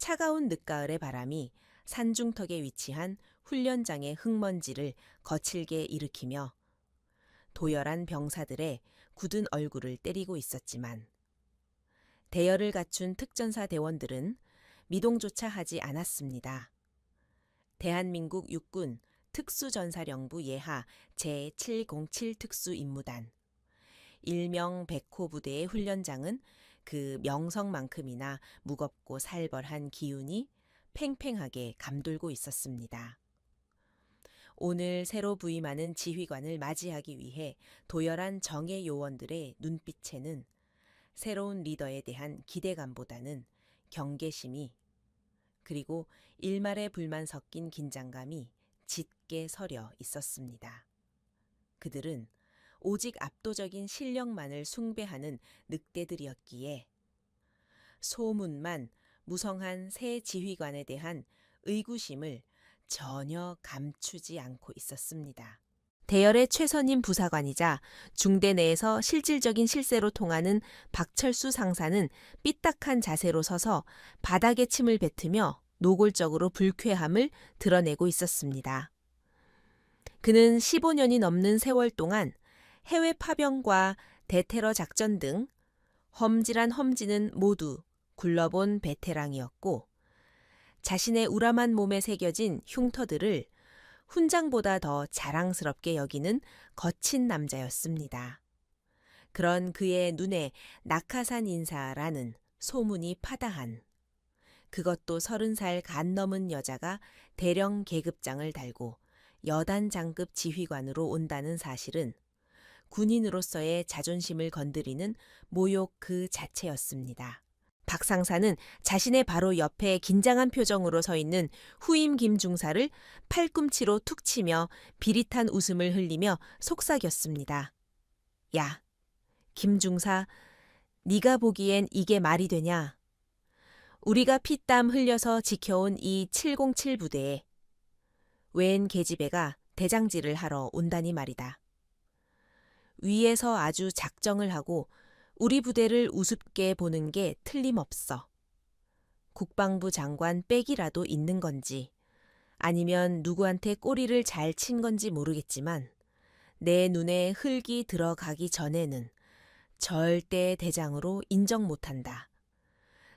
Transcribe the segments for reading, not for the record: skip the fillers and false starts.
차가운 늦가을의 바람이 산중턱에 위치한 훈련장의 흙먼지를 거칠게 일으키며 도열한 병사들의 굳은 얼굴을 때리고 있었지만 대열을 갖춘 특전사 대원들은 미동조차 하지 않았습니다. 대한민국 육군 특수전사령부 예하 제707 특수임무단 일명 백호 부대의 훈련장은 그 명성만큼이나 무겁고 살벌한 기운이 팽팽하게 감돌고 있었습니다. 오늘 새로 부임하는 지휘관을 맞이하기 위해 도열한 정예 요원들의 눈빛에는 새로운 리더에 대한 기대감보다는 경계심이 그리고 일말의 불만 섞인 긴장감이 짙게 서려 있었습니다. 그들은 오직 압도적인 실력만을 숭배하는 늑대들이었기에 소문만 무성한 새 지휘관에 대한 의구심을 전혀 감추지 않고 있었습니다. 대열의 최선임 부사관이자 중대 내에서 실질적인 실세로 통하는 박철수 상사는 삐딱한 자세로 서서 바닥에 침을 뱉으며 노골적으로 불쾌함을 드러내고 있었습니다. 그는 15년이 넘는 세월 동안 해외 파병과 대테러 작전 등 험질한 험지는 모두 굴러본 베테랑이었고 자신의 우람한 몸에 새겨진 흉터들을 훈장보다 더 자랑스럽게 여기는 거친 남자였습니다. 그런 그의 눈에 낙하산 인사라는 소문이 파다한 그것도 30살 간 넘은 여자가 대령 계급장을 달고 여단 장급 지휘관으로 온다는 사실은 군인으로서의 자존심을 건드리는 모욕 그 자체였습니다. 박 상사는 자신의 바로 옆에 긴장한 표정으로 서 있는 후임 김 중사를 팔꿈치로 툭 치며 비릿한 웃음을 흘리며 속삭였습니다. 야, 김 중사, 네가 보기엔 이게 말이 되냐? 우리가 피땀 흘려서 지켜온 이 707 부대에 웬 계집애가 대장질을 하러 온다니 말이다. 위에서 아주 작정을 하고 우리 부대를 우습게 보는 게 틀림없어. 국방부 장관 빽이라도 있는 건지 아니면 누구한테 꼬리를 잘 친 건지 모르겠지만 내 눈에 흙이 들어가기 전에는 절대 대장으로 인정 못한다.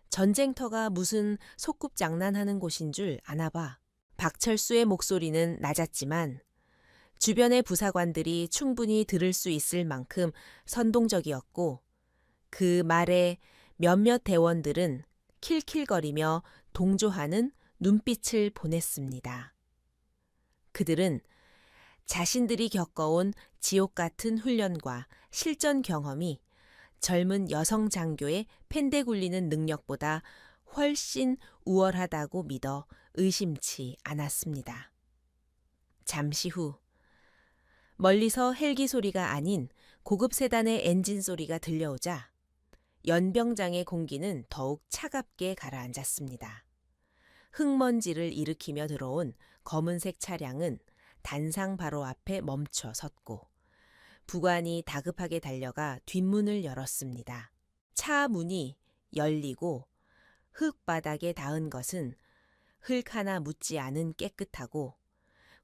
전쟁터가 무슨 소꿉장난하는 곳인 줄 아나 봐. 박철수의 목소리는 낮았지만 주변의 부사관들이 충분히 들을 수 있을 만큼 선동적이었고 그 말에 몇몇 대원들은 킬킬거리며 동조하는 눈빛을 보냈습니다. 그들은 자신들이 겪어온 지옥 같은 훈련과 실전 경험이 젊은 여성 장교의 펜대 굴리는 능력보다 훨씬 우월하다고 믿어 의심치 않았습니다. 잠시 후 멀리서 헬기 소리가 아닌 고급 세단의 엔진 소리가 들려오자 연병장의 공기는 더욱 차갑게 가라앉았습니다. 흙먼지를 일으키며 들어온 검은색 차량은 단상 바로 앞에 멈춰 섰고 부관이 다급하게 달려가 뒷문을 열었습니다. 차 문이 열리고 흙바닥에 닿은 것은 흙 하나 묻지 않은 깨끗하고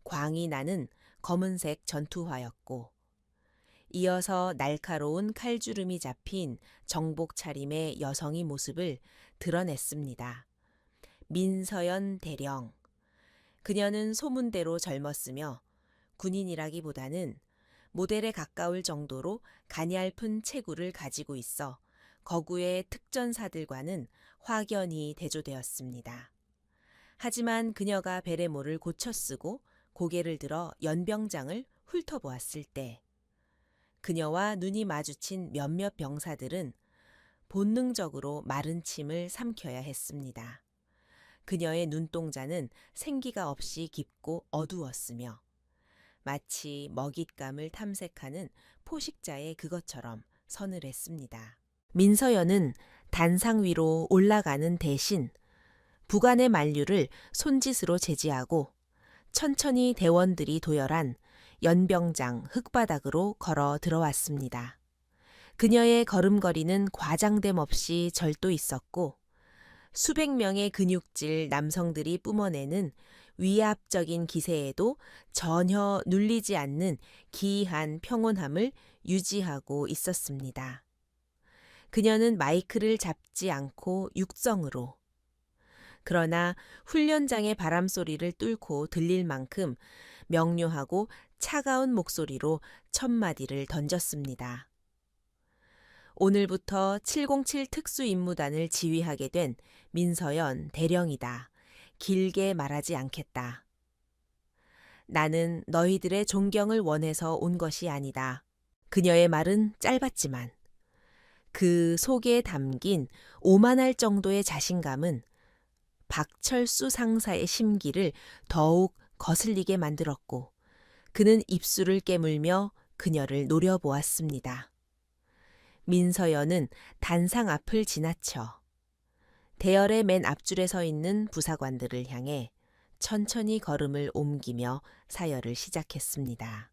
광이 나는 검은색 전투화였고 이어서 날카로운 칼주름이 잡힌 정복 차림의 여성의 모습을 드러냈습니다. 민서연 대령. 그녀는 소문대로 젊었으며 군인이라기보다는 모델에 가까울 정도로 가냘픈 체구를 가지고 있어 거구의 특전사들과는 확연히 대조되었습니다. 하지만 그녀가 베레모를 고쳐 쓰고 고개를 들어 연병장을 훑어보았을 때 그녀와 눈이 마주친 몇몇 병사들은 본능적으로 마른 침을 삼켜야 했습니다. 그녀의 눈동자는 생기가 없이 깊고 어두웠으며 마치 먹잇감을 탐색하는 포식자의 그것처럼 서늘했습니다. 민서연은 단상 위로 올라가는 대신 부관의 만류를 손짓으로 제지하고 천천히 대원들이 도열한 연병장 흙바닥으로 걸어 들어왔습니다. 그녀의 걸음걸이는 과장됨 없이 절도 있었고 수백 명의 근육질 남성들이 뿜어내는 위압적인 기세에도 전혀 눌리지 않는 기이한 평온함을 유지하고 있었습니다. 그녀는 마이크를 잡지 않고 육성으로, 그러나 훈련장의 바람소리를 뚫고 들릴 만큼 명료하고 차가운 목소리로 첫 마디를 던졌습니다. 오늘부터 707 특수임무단을 지휘하게 된 민서연 대령이다. 길게 말하지 않겠다. 나는 너희들의 존경을 원해서 온 것이 아니다. 그녀의 말은 짧았지만 그 속에 담긴 오만할 정도의 자신감은 박철수 상사의 심기를 더욱 거슬리게 만들었고 그는 입술을 깨물며 그녀를 노려보았습니다. 민서연은 단상 앞을 지나쳐 대열의 맨 앞줄에 서 있는 부사관들을 향해 천천히 걸음을 옮기며 사열을 시작했습니다.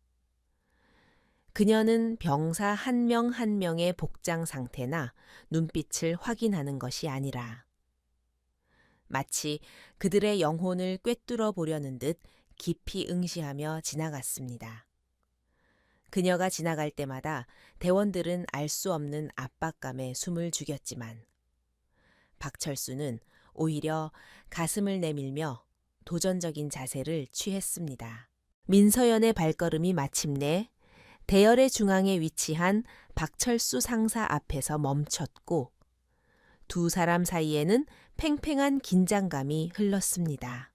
그녀는 병사 한 명 한 명의 복장 상태나 눈빛을 확인하는 것이 아니라 마치 그들의 영혼을 꿰뚫어 보려는 듯 깊이 응시하며 지나갔습니다. 그녀가 지나갈 때마다 대원들은 알 수 없는 압박감에 숨을 죽였지만 박철수는 오히려 가슴을 내밀며 도전적인 자세를 취했습니다. 민서연의 발걸음이 마침내 대열의 중앙에 위치한 박철수 상사 앞에서 멈췄고 두 사람 사이에는 팽팽한 긴장감이 흘렀습니다.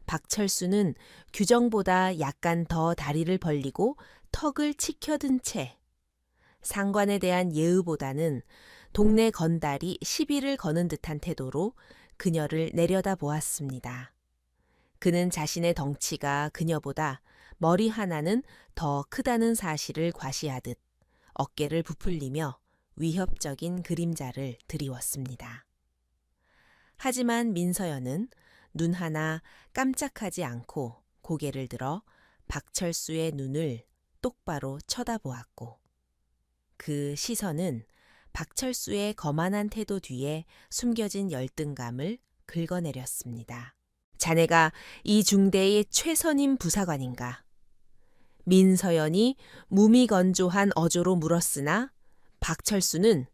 박철수는 규정보다 약간 더 다리를 벌리고 턱을 치켜든 채 상관에 대한 예의보다는 동네 건달이 시비를 거는 듯한 태도로 그녀를 내려다보았습니다. 그는 자신의 덩치가 그녀보다 머리 하나는 더 크다는 사실을 과시하듯 어깨를 부풀리며 위협적인 그림자를 드리웠습니다. 하지만 민서연은 눈 하나 깜짝하지 않고 고개를 들어 박철수의 눈을 똑바로 쳐다보았고 그 시선은 박철수의 거만한 태도 뒤에 숨겨진 열등감을 긁어내렸습니다. 자네가 이 중대의 최선임 부사관인가? 민서연이 무미건조한 어조로 물었으나 박철수는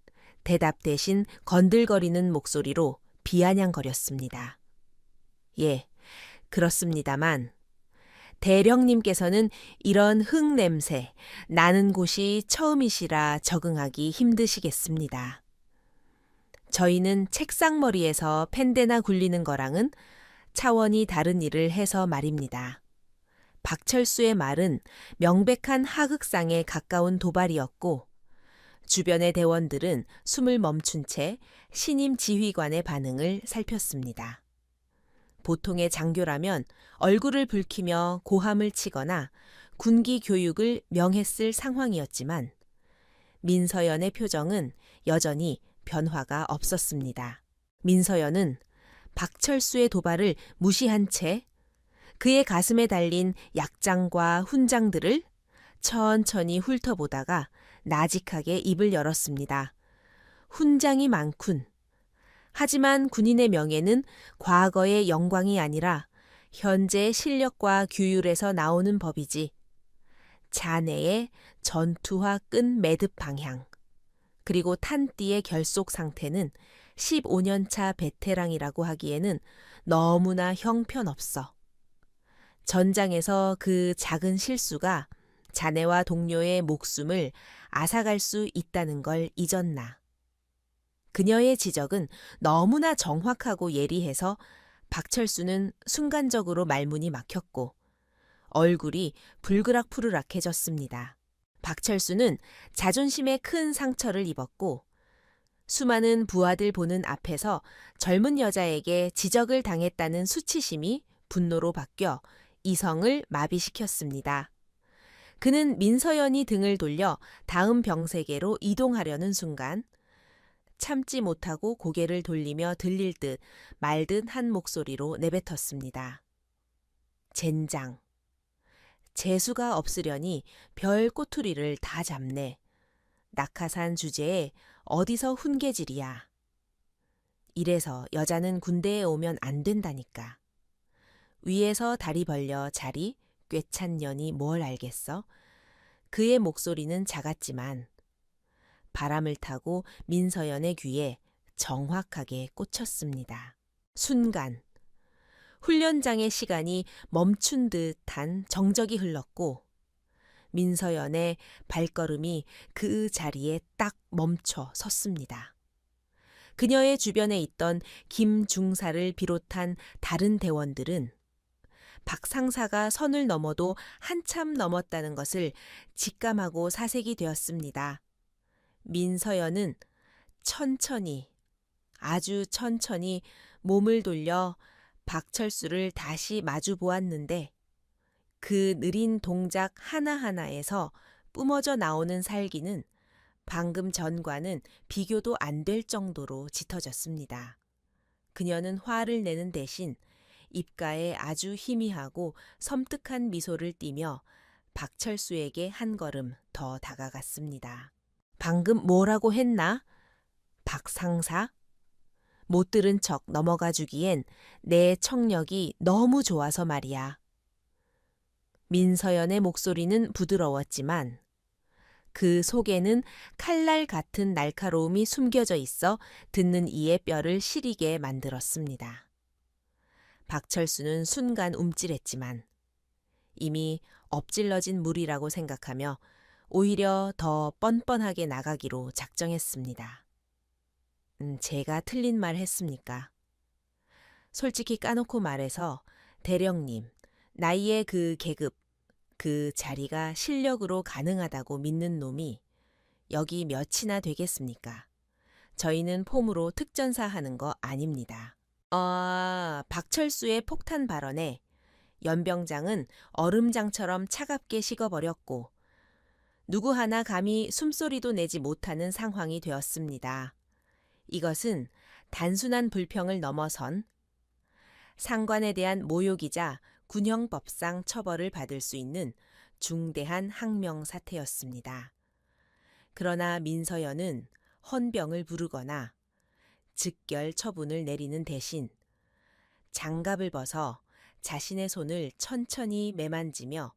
대답 대신 건들거리는 목소리로 비아냥거렸습니다. 예, 그렇습니다만 대령님께서는 이런 흙냄새, 나는 곳이 처음이시라 적응하기 힘드시겠습니다. 저희는 책상머리에서 펜대나 굴리는 거랑은 차원이 다른 일을 해서 말입니다. 박철수의 말은 명백한 하극상에 가까운 도발이었고 주변의 대원들은 숨을 멈춘 채 신임 지휘관의 반응을 살폈습니다. 보통의 장교라면 얼굴을 붉히며 고함을 치거나 군기 교육을 명했을 상황이었지만 민서연의 표정은 여전히 변화가 없었습니다. 민서연은 박철수의 도발을 무시한 채 그의 가슴에 달린 약장과 훈장들을 천천히 훑어보다가 나직하게 입을 열었습니다. 훈장이 많군. 하지만 군인의 명예는 과거의 영광이 아니라 현재의 실력과 규율에서 나오는 법이지. 자네의 전투화 끈 매듭 방향, 그리고 탄띠의 결속 상태는 15년차 베테랑이라고 하기에는 너무나 형편없어. 전장에서 그 작은 실수가 자네와 동료의 목숨을 앗아갈 수 있다는 걸 잊었나. 그녀의 지적은 너무나 정확하고 예리해서 박철수는 순간적으로 말문이 막혔고 얼굴이 불그락푸르락해졌습니다. 박철수는 자존심에 큰 상처를 입었고 수많은 부하들 보는 앞에서 젊은 여자에게 지적을 당했다는 수치심이 분노로 바뀌어 이성을 마비시켰습니다. 그는 민서연이 등을 돌려 다음 병세계로 이동하려는 순간 참지 못하고 고개를 돌리며 들릴 듯 말 듯 한 목소리로 내뱉었습니다. 젠장. 재수가 없으려니 별 꼬투리를 다 잡네. 낙하산 주제에 어디서 훈계질이야. 이래서 여자는 군대에 오면 안 된다니까. 위에서 다리 벌려 자리 꿰찬 년이 뭘 알겠어? 그의 목소리는 작았지만 바람을 타고 민서연의 귀에 정확하게 꽂혔습니다. 순간 훈련장의 시간이 멈춘 듯한 정적이 흘렀고 민서연의 발걸음이 그 자리에 딱 멈춰 섰습니다. 그녀의 주변에 있던 김 중사를 비롯한 다른 대원들은 박 상사가 선을 넘어도 한참 넘었다는 것을 직감하고 사색이 되었습니다. 민서연은 천천히, 아주 천천히 몸을 돌려 박철수를 다시 마주 보았는데 그 느린 동작 하나하나에서 뿜어져 나오는 살기는 방금 전과는 비교도 안 될 정도로 짙어졌습니다. 그녀는 화를 내는 대신 입가에 아주 희미하고 섬뜩한 미소를 띠며 박철수에게 한 걸음 더 다가갔습니다. 방금 뭐라고 했나? 박 상사? 못 들은 척 넘어가 주기엔 내 청력이 너무 좋아서 말이야. 민서연의 목소리는 부드러웠지만 그 속에는 칼날 같은 날카로움이 숨겨져 있어 듣는 이의 뼈를 시리게 만들었습니다. 박철수는 순간 움찔했지만 이미 엎질러진 물이라고 생각하며 오히려 더 뻔뻔하게 나가기로 작정했습니다. 제가 틀린 말 했습니까? 솔직히 까놓고 말해서 대령님, 나이의 그 계급, 그 자리가 실력으로 가능하다고 믿는 놈이 여기 몇이나 되겠습니까? 저희는 폼으로 특전사 하는 거 아닙니다. 박철수의 폭탄 발언에 연병장은 얼음장처럼 차갑게 식어버렸고 누구 하나 감히 숨소리도 내지 못하는 상황이 되었습니다. 이것은 단순한 불평을 넘어선 상관에 대한 모욕이자 군형법상 처벌을 받을 수 있는 중대한 항명 사태였습니다. 그러나 민서연은 헌병을 부르거나 즉결 처분을 내리는 대신 장갑을 벗어 자신의 손을 천천히 매만지며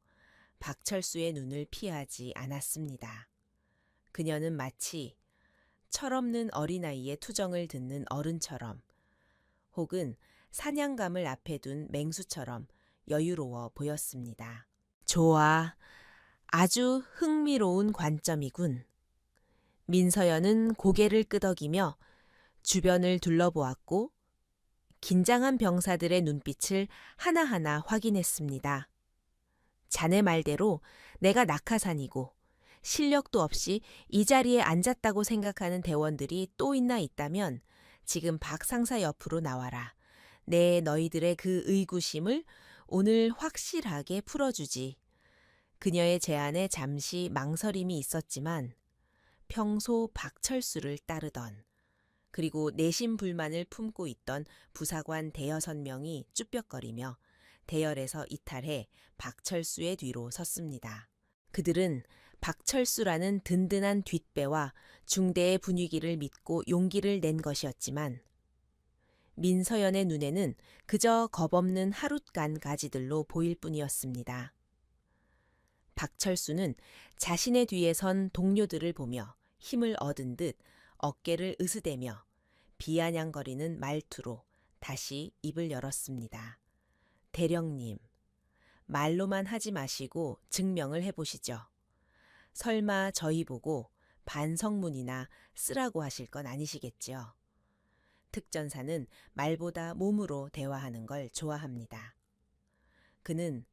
박철수의 눈을 피하지 않았습니다. 그녀는 마치 철없는 어린아이의 투정을 듣는 어른처럼 혹은 사냥감을 앞에 둔 맹수처럼 여유로워 보였습니다. 좋아. 아주 흥미로운 관점이군. 민서연은 고개를 끄덕이며 주변을 둘러보았고 긴장한 병사들의 눈빛을 하나하나 확인했습니다. 자네 말대로 내가 낙하산이고 실력도 없이 이 자리에 앉았다고 생각하는 대원들이 또 있다면 지금 박 상사 옆으로 나와라. 내 너희들의 그 의구심을 오늘 확실하게 풀어주지. 그녀의 제안에 잠시 망설임이 있었지만 평소 박철수를 따르던 그리고 내심 불만을 품고 있던 부사관 대여섯 명이 쭈뼛거리며 대열에서 이탈해 박철수의 뒤로 섰습니다. 그들은 박철수라는 든든한 뒷배와 중대의 분위기를 믿고 용기를 낸 것이었지만 민서연의 눈에는 그저 겁없는 하룻간 가지들로 보일 뿐이었습니다. 박철수는 자신의 뒤에 선 동료들을 보며 힘을 얻은 듯 어깨를 으스대며 비아냥거리는 말투로 다시 입을 열었습니다. 대령님, 말로만 하지 마시고 증명을 해보시죠. 설마 저희 보고 반성문이나 쓰라고 하실 건 아니시겠죠. 특전사는 말보다 몸으로 대화하는 걸 좋아합니다. 그는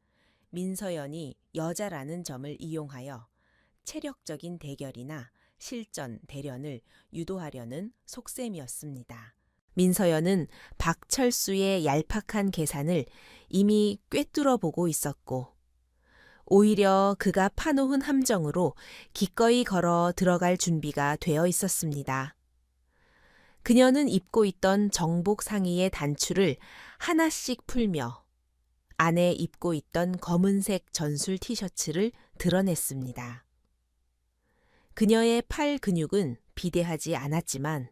민서연이 여자라는 점을 이용하여 체력적인 대결이나 실전 대련을 유도하려는 속셈이었습니다. 민서연은 박철수의 얄팍한 계산을 이미 꿰뚫어 보고 있었고 오히려 그가 파놓은 함정으로 기꺼이 걸어 들어갈 준비가 되어 있었습니다. 그녀는 입고 있던 정복 상의의 단추를 하나씩 풀며 안에 입고 있던 검은색 전술 티셔츠를 드러냈습니다. 그녀의 팔 근육은 비대하지 않았지만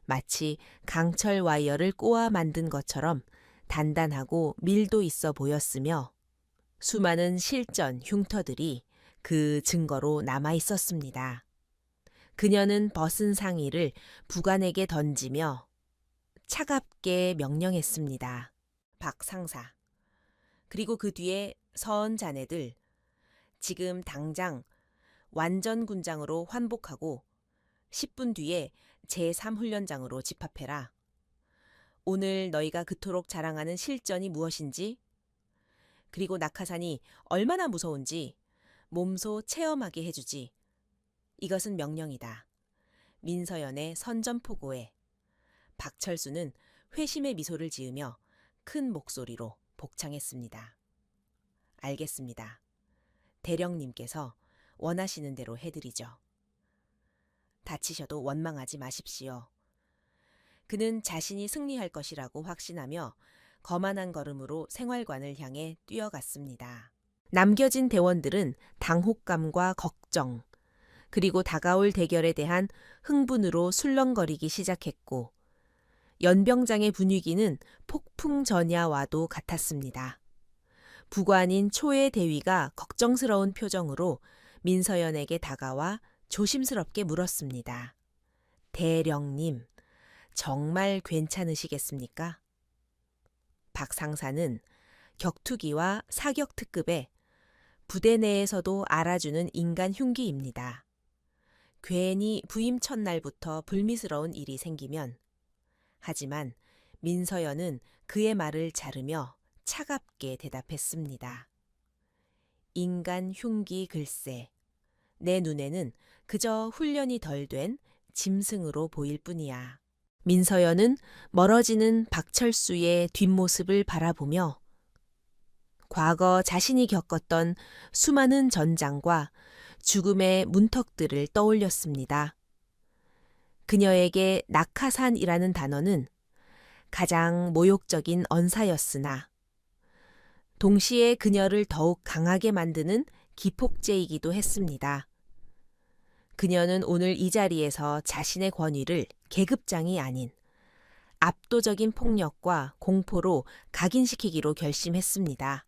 마치 강철 와이어를 꼬아 만든 것처럼 단단하고 밀도 있어 보였으며 수많은 실전 흉터들이 그 증거로 남아 있었습니다. 그녀는 벗은 상의를 부관에게 던지며 차갑게 명령했습니다. 박 상사. 그리고 그 뒤에 선 자네들, 지금 당장 완전군장으로 환복하고 10분 뒤에 제3훈련장으로 집합해라. 오늘 너희가 그토록 자랑하는 실전이 무엇인지, 그리고 낙하산이 얼마나 무서운지 몸소 체험하게 해주지. 이것은 명령이다. 민서연의 선전포고에 박철수는 회심의 미소를 지으며 큰 목소리로 복창했습니다. 알겠습니다. 대령님께서 원하시는 대로 해드리죠. 다치셔도 원망하지 마십시오. 그는 자신이 승리할 것이라고 확신하며 거만한 걸음으로 생활관을 향해 뛰어갔습니다. 남겨진 대원들은 당혹감과 걱정, 그리고 다가올 대결에 대한 흥분으로 술렁거리기 시작했고 연병장의 분위기는 폭풍전야와도 같았습니다. 부관인 초의 대위가 걱정스러운 표정으로 민서연에게 다가와 조심스럽게 물었습니다. 대령님, 정말 괜찮으시겠습니까? 박 상사는 격투기와 사격특급에 부대 내에서도 알아주는 인간 흉기입니다. 괜히 부임 첫날부터 불미스러운 일이 생기면, 하지만 민서연은 그의 말을 자르며 차갑게 대답했습니다. 인간 흉기 글쎄, 내 눈에는 그저 훈련이 덜 된 짐승으로 보일 뿐이야. 민서연은 멀어지는 박철수의 뒷모습을 바라보며 과거 자신이 겪었던 수많은 전장과 죽음의 문턱들을 떠올렸습니다. 그녀에게 낙하산이라는 단어는 가장 모욕적인 언사였으나 동시에 그녀를 더욱 강하게 만드는 기폭제이기도 했습니다. 그녀는 오늘 이 자리에서 자신의 권위를 계급장이 아닌 압도적인 폭력과 공포로 각인시키기로 결심했습니다.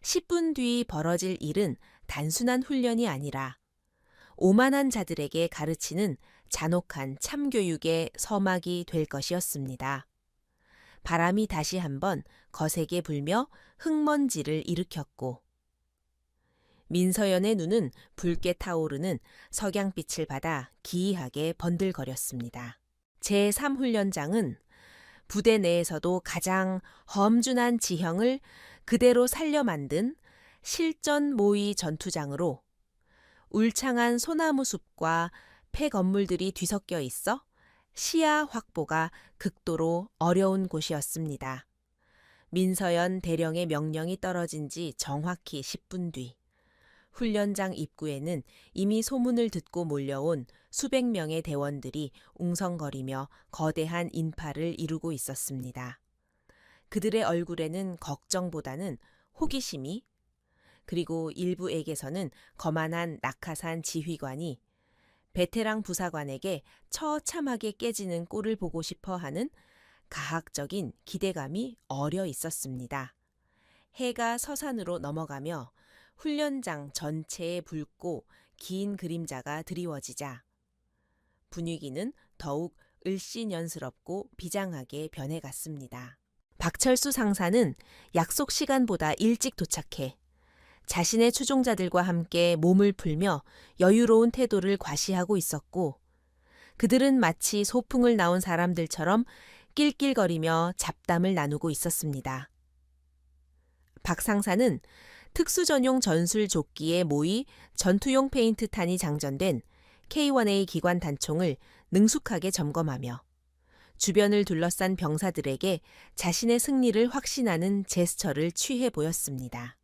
10분 뒤 벌어질 일은 단순한 훈련이 아니라 오만한 자들에게 가르치는 잔혹한 참교육의 서막이 될 것이었습니다. 바람이 다시 한번 거세게 불며 흙먼지를 일으켰고 민서연의 눈은 붉게 타오르는 석양빛을 받아 기이하게 번들거렸습니다. 제3훈련장은 부대 내에서도 가장 험준한 지형을 그대로 살려 만든 실전 모의 전투장으로 울창한 소나무 숲과 폐 건물들이 뒤섞여 있어 시야 확보가 극도로 어려운 곳이었습니다. 민서연 대령의 명령이 떨어진 지 정확히 10분 뒤 훈련장 입구에는 이미 소문을 듣고 몰려온 수백 명의 대원들이 웅성거리며 거대한 인파를 이루고 있었습니다. 그들의 얼굴에는 걱정보다는 호기심이, 그리고 일부에게서는 거만한 낙하산 지휘관이 베테랑 부사관에게 처참하게 깨지는 꼴을 보고 싶어 하는 가학적인 기대감이 어려 있었습니다. 해가 서산으로 넘어가며 훈련장 전체에 붉고 긴 그림자가 드리워지자 분위기는 더욱 을씨년스럽고 비장하게 변해갔습니다. 박철수 상사는 약속 시간보다 일찍 도착해 자신의 추종자들과 함께 몸을 풀며 여유로운 태도를 과시하고 있었고 그들은 마치 소풍을 나온 사람들처럼 낄낄거리며 잡담을 나누고 있었습니다. 박 상사는 특수전용 전술 조끼에 모이 전투용 페인트탄이 장전된 K1A 기관 단총을 능숙하게 점검하며 주변을 둘러싼 병사들에게 자신의 승리를 확신하는 제스처를 취해 보였습니다.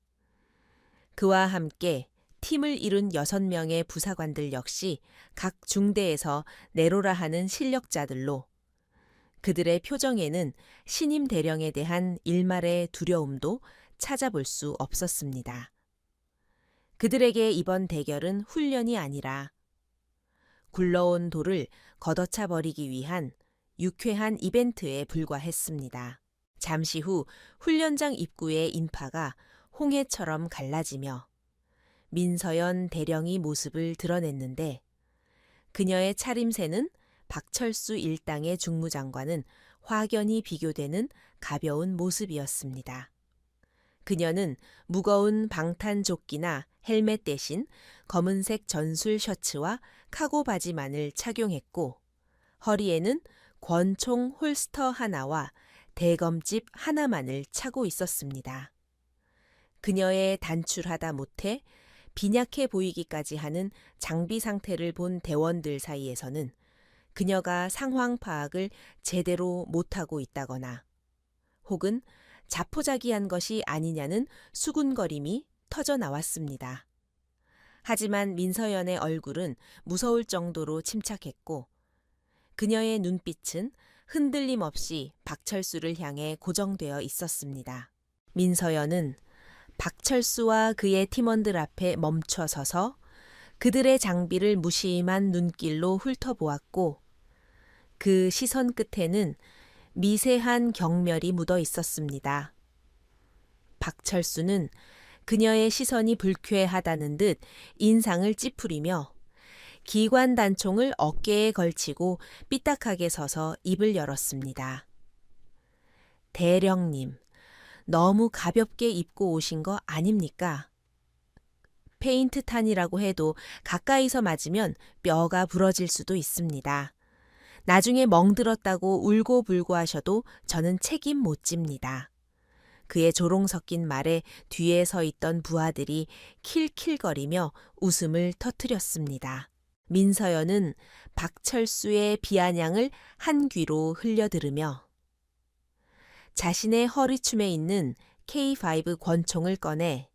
그와 함께 팀을 이룬 6명의 부사관들 역시 각 중대에서 내로라 하는 실력자들로 그들의 표정에는 신임 대령에 대한 일말의 두려움도 찾아볼 수 없었습니다. 그들에게 이번 대결은 훈련이 아니라 굴러온 돌을 걷어차 버리기 위한 유쾌한 이벤트에 불과했습니다. 잠시 후 훈련장 입구의 인파가 홍해처럼 갈라지며 민서연 대령이 모습을 드러냈는데 그녀의 차림새는 박철수 일당의 중무장과는 확연히 비교되는 가벼운 모습이었습니다. 그녀는 무거운 방탄조끼나 헬멧 대신 검은색 전술 셔츠와 카고 바지만을 착용했고 허리에는 권총 홀스터 하나와 대검집 하나만을 차고 있었습니다. 그녀의 단출하다 못해 빈약해 보이기까지 하는 장비 상태를 본 대원들 사이에서는 그녀가 상황 파악을 제대로 못하고 있다거나 혹은 자포자기한 것이 아니냐는 수군거림이 터져 나왔습니다. 하지만 민서연의 얼굴은 무서울 정도로 침착했고 그녀의 눈빛은 흔들림 없이 박철수를 향해 고정되어 있었습니다. 민서연은 박철수와 그의 팀원들 앞에 멈춰 서서 그들의 장비를 무심한 눈길로 훑어보았고 그 시선 끝에는 미세한 경멸이 묻어 있었습니다. 박철수는 그녀의 시선이 불쾌하다는 듯 인상을 찌푸리며 기관 단총을 어깨에 걸치고 삐딱하게 서서 입을 열었습니다. 대령님, 너무 가볍게 입고 오신 거 아닙니까? 페인트탄이라고 해도 가까이서 맞으면 뼈가 부러질 수도 있습니다. 나중에 멍들었다고 울고불고 하셔도 저는 책임 못 집니다. 그의 조롱 섞인 말에 뒤에 서 있던 부하들이 킬킬거리며 웃음을 터뜨렸습니다. 민서연은 박철수의 비아냥을 한 귀로 흘려들으며 자신의 허리춤에 있는 K5 권총을 꺼내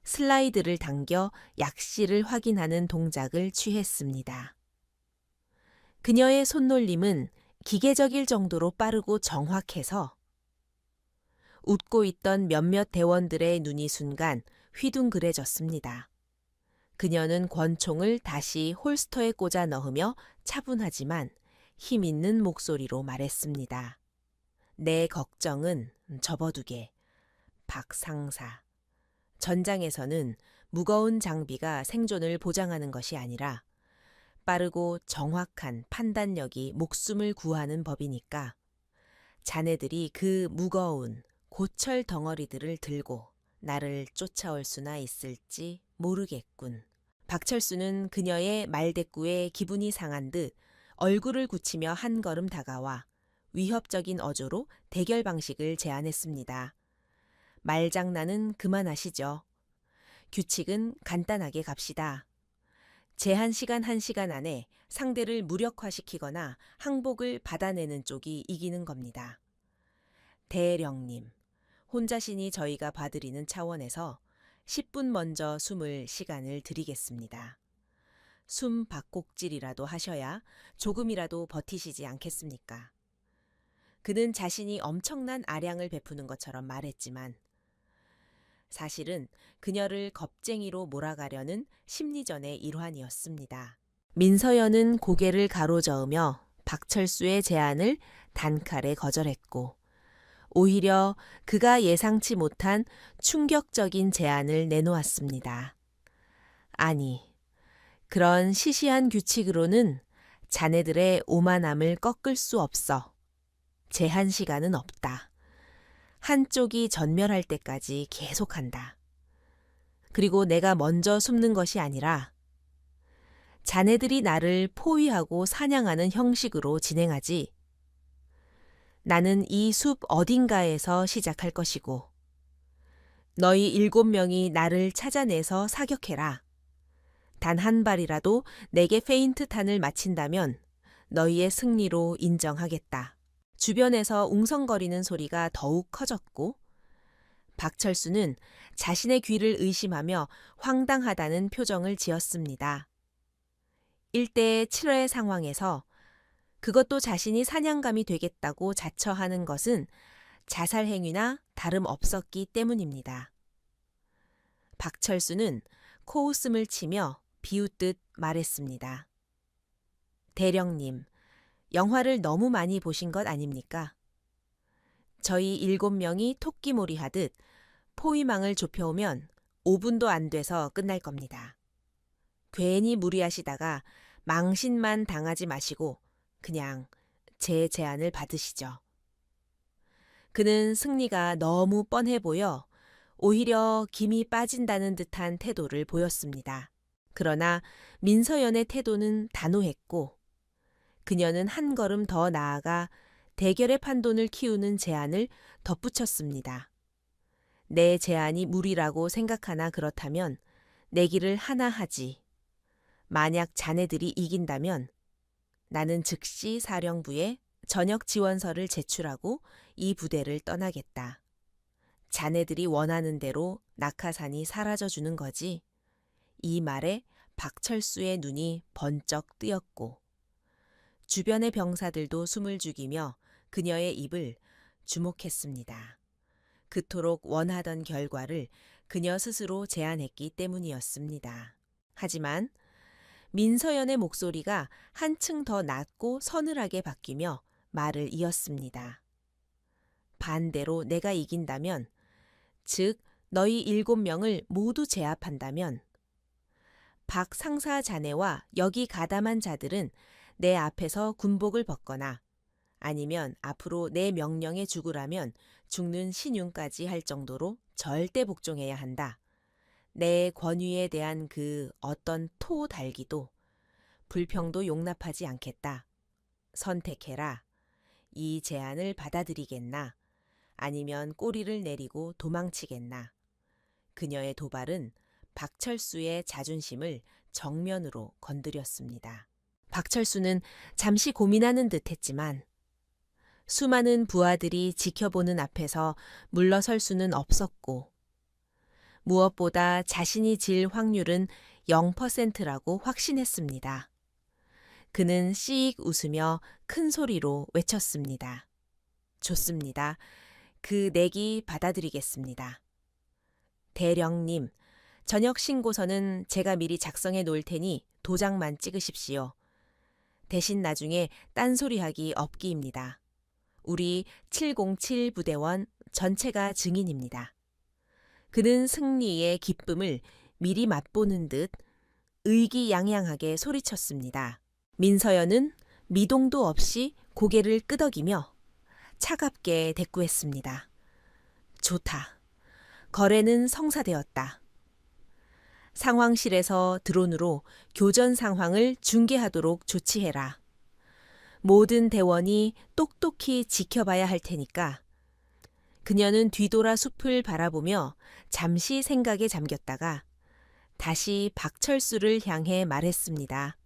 슬라이드를 당겨 약실을 확인하는 동작을 취했습니다. 그녀의 손놀림은 기계적일 정도로 빠르고 정확해서 웃고 있던 몇몇 대원들의 눈이 순간 휘둥그레졌습니다. 그녀는 권총을 다시 홀스터에 꽂아 넣으며 차분하지만 힘있는 목소리로 말했습니다. 내 걱정은 접어두게. 박 상사. 전장에서는 무거운 장비가 생존을 보장하는 것이 아니라 빠르고 정확한 판단력이 목숨을 구하는 법이니까 자네들이 그 무거운 고철 덩어리들을 들고 나를 쫓아올 수나 있을지 모르겠군. 박철수는 그녀의 말대꾸에 기분이 상한 듯 얼굴을 굳히며 한 걸음 다가와 위협적인 어조로 대결 방식을 제안했습니다. 말장난은 그만하시죠. 규칙은 간단하게 갑시다. 제한 시간 1시간 안에 상대를 무력화시키거나 항복을 받아내는 쪽이 이기는 겁니다. 대령님, 혼자시니 저희가 봐드리는 차원에서 10분 먼저 숨을 시간을 드리겠습니다. 숨 바꼭질이라도 하셔야 조금이라도 버티시지 않겠습니까? 그는 자신이 엄청난 아량을 베푸는 것처럼 말했지만 사실은 그녀를 겁쟁이로 몰아가려는 심리전의 일환이었습니다. 민서연은 고개를 가로저으며 박철수의 제안을 단칼에 거절했고 오히려 그가 예상치 못한 충격적인 제안을 내놓았습니다. 아니, 그런 시시한 규칙으로는 자네들의 오만함을 꺾을 수 없어. 제한 시간은 없다. 한쪽이 전멸할 때까지 계속한다. 그리고 내가 먼저 숨는 것이 아니라 자네들이 나를 포위하고 사냥하는 형식으로 진행하지. 나는 이 숲 어딘가에서 시작할 것이고 너희 7명이 나를 찾아내서 사격해라. 단 한 발이라도 내게 페인트탄을 맞힌다면 너희의 승리로 인정하겠다. 주변에서 웅성거리는 소리가 더욱 커졌고 박철수는 자신의 귀를 의심하며 황당하다는 표정을 지었습니다. 1대 7회 상황에서 그것도 자신이 사냥감이 되겠다고 자처하는 것은 자살 행위나 다름없었기 때문입니다. 박철수는 코웃음을 치며 비웃듯 말했습니다. 대령님, 영화를 너무 많이 보신 것 아닙니까? 저희 7명이 토끼몰이 하듯 포위망을 좁혀오면 5분도 안 돼서 끝날 겁니다. 괜히 무리하시다가 망신만 당하지 마시고 그냥 제 제안을 받으시죠. 그는 승리가 너무 뻔해 보여 오히려 김이 빠진다는 듯한 태도를 보였습니다. 그러나 민서연의 태도는 단호했고 그녀는 한 걸음 더 나아가 대결의 판돈을 키우는 제안을 덧붙였습니다. 내 제안이 무리라고 생각하나 그렇다면 내기를 하나 하지. 만약 자네들이 이긴다면 나는 즉시 사령부에 전역 지원서를 제출하고 이 부대를 떠나겠다. 자네들이 원하는 대로 낙하산이 사라져주는 거지. 이 말에 박철수의 눈이 번쩍 뜨였고 주변의 병사들도 숨을 죽이며 그녀의 입을 주목했습니다. 그토록 원하던 결과를 그녀 스스로 제안했기 때문이었습니다. 하지만 민서연의 목소리가 한층 더 낮고 서늘하게 바뀌며 말을 이었습니다. 반대로 내가 이긴다면, 즉 너희 7명을 모두 제압한다면 박 상사 자네와 여기 가담한 자들은 내 앞에서 군복을 벗거나 아니면 앞으로 내 명령에 죽으라면 죽는 신용까지 할 정도로 절대 복종해야 한다. 내 권위에 대한 그 어떤 토 달기도 불평도 용납하지 않겠다. 선택해라. 이 제안을 받아들이겠나? 아니면 꼬리를 내리고 도망치겠나? 그녀의 도발은 박철수의 자존심을 정면으로 건드렸습니다. 박철수는 잠시 고민하는 듯 했지만 수많은 부하들이 지켜보는 앞에서 물러설 수는 없었고 무엇보다 자신이 질 확률은 0%라고 확신했습니다. 그는 씩 웃으며 큰 소리로 외쳤습니다. 좋습니다. 그 내기 받아들이겠습니다. 대령님, 저녁 신고서는 제가 미리 작성해 놓을 테니 도장만 찍으십시오. 대신 나중에 딴소리하기 없기입니다. 우리 707 부대원 전체가 증인입니다. 그는 승리의 기쁨을 미리 맛보는 듯 의기양양하게 소리쳤습니다. 민서연은 미동도 없이 고개를 끄덕이며 차갑게 대꾸했습니다. 좋다. 거래는 성사되었다. 상황실에서 드론으로 교전 상황을 중계하도록 조치해라. 모든 대원이 똑똑히 지켜봐야 할 테니까. 그녀는 뒤돌아 숲을 바라보며 잠시 생각에 잠겼다가 다시 박철수를 향해 말했습니다.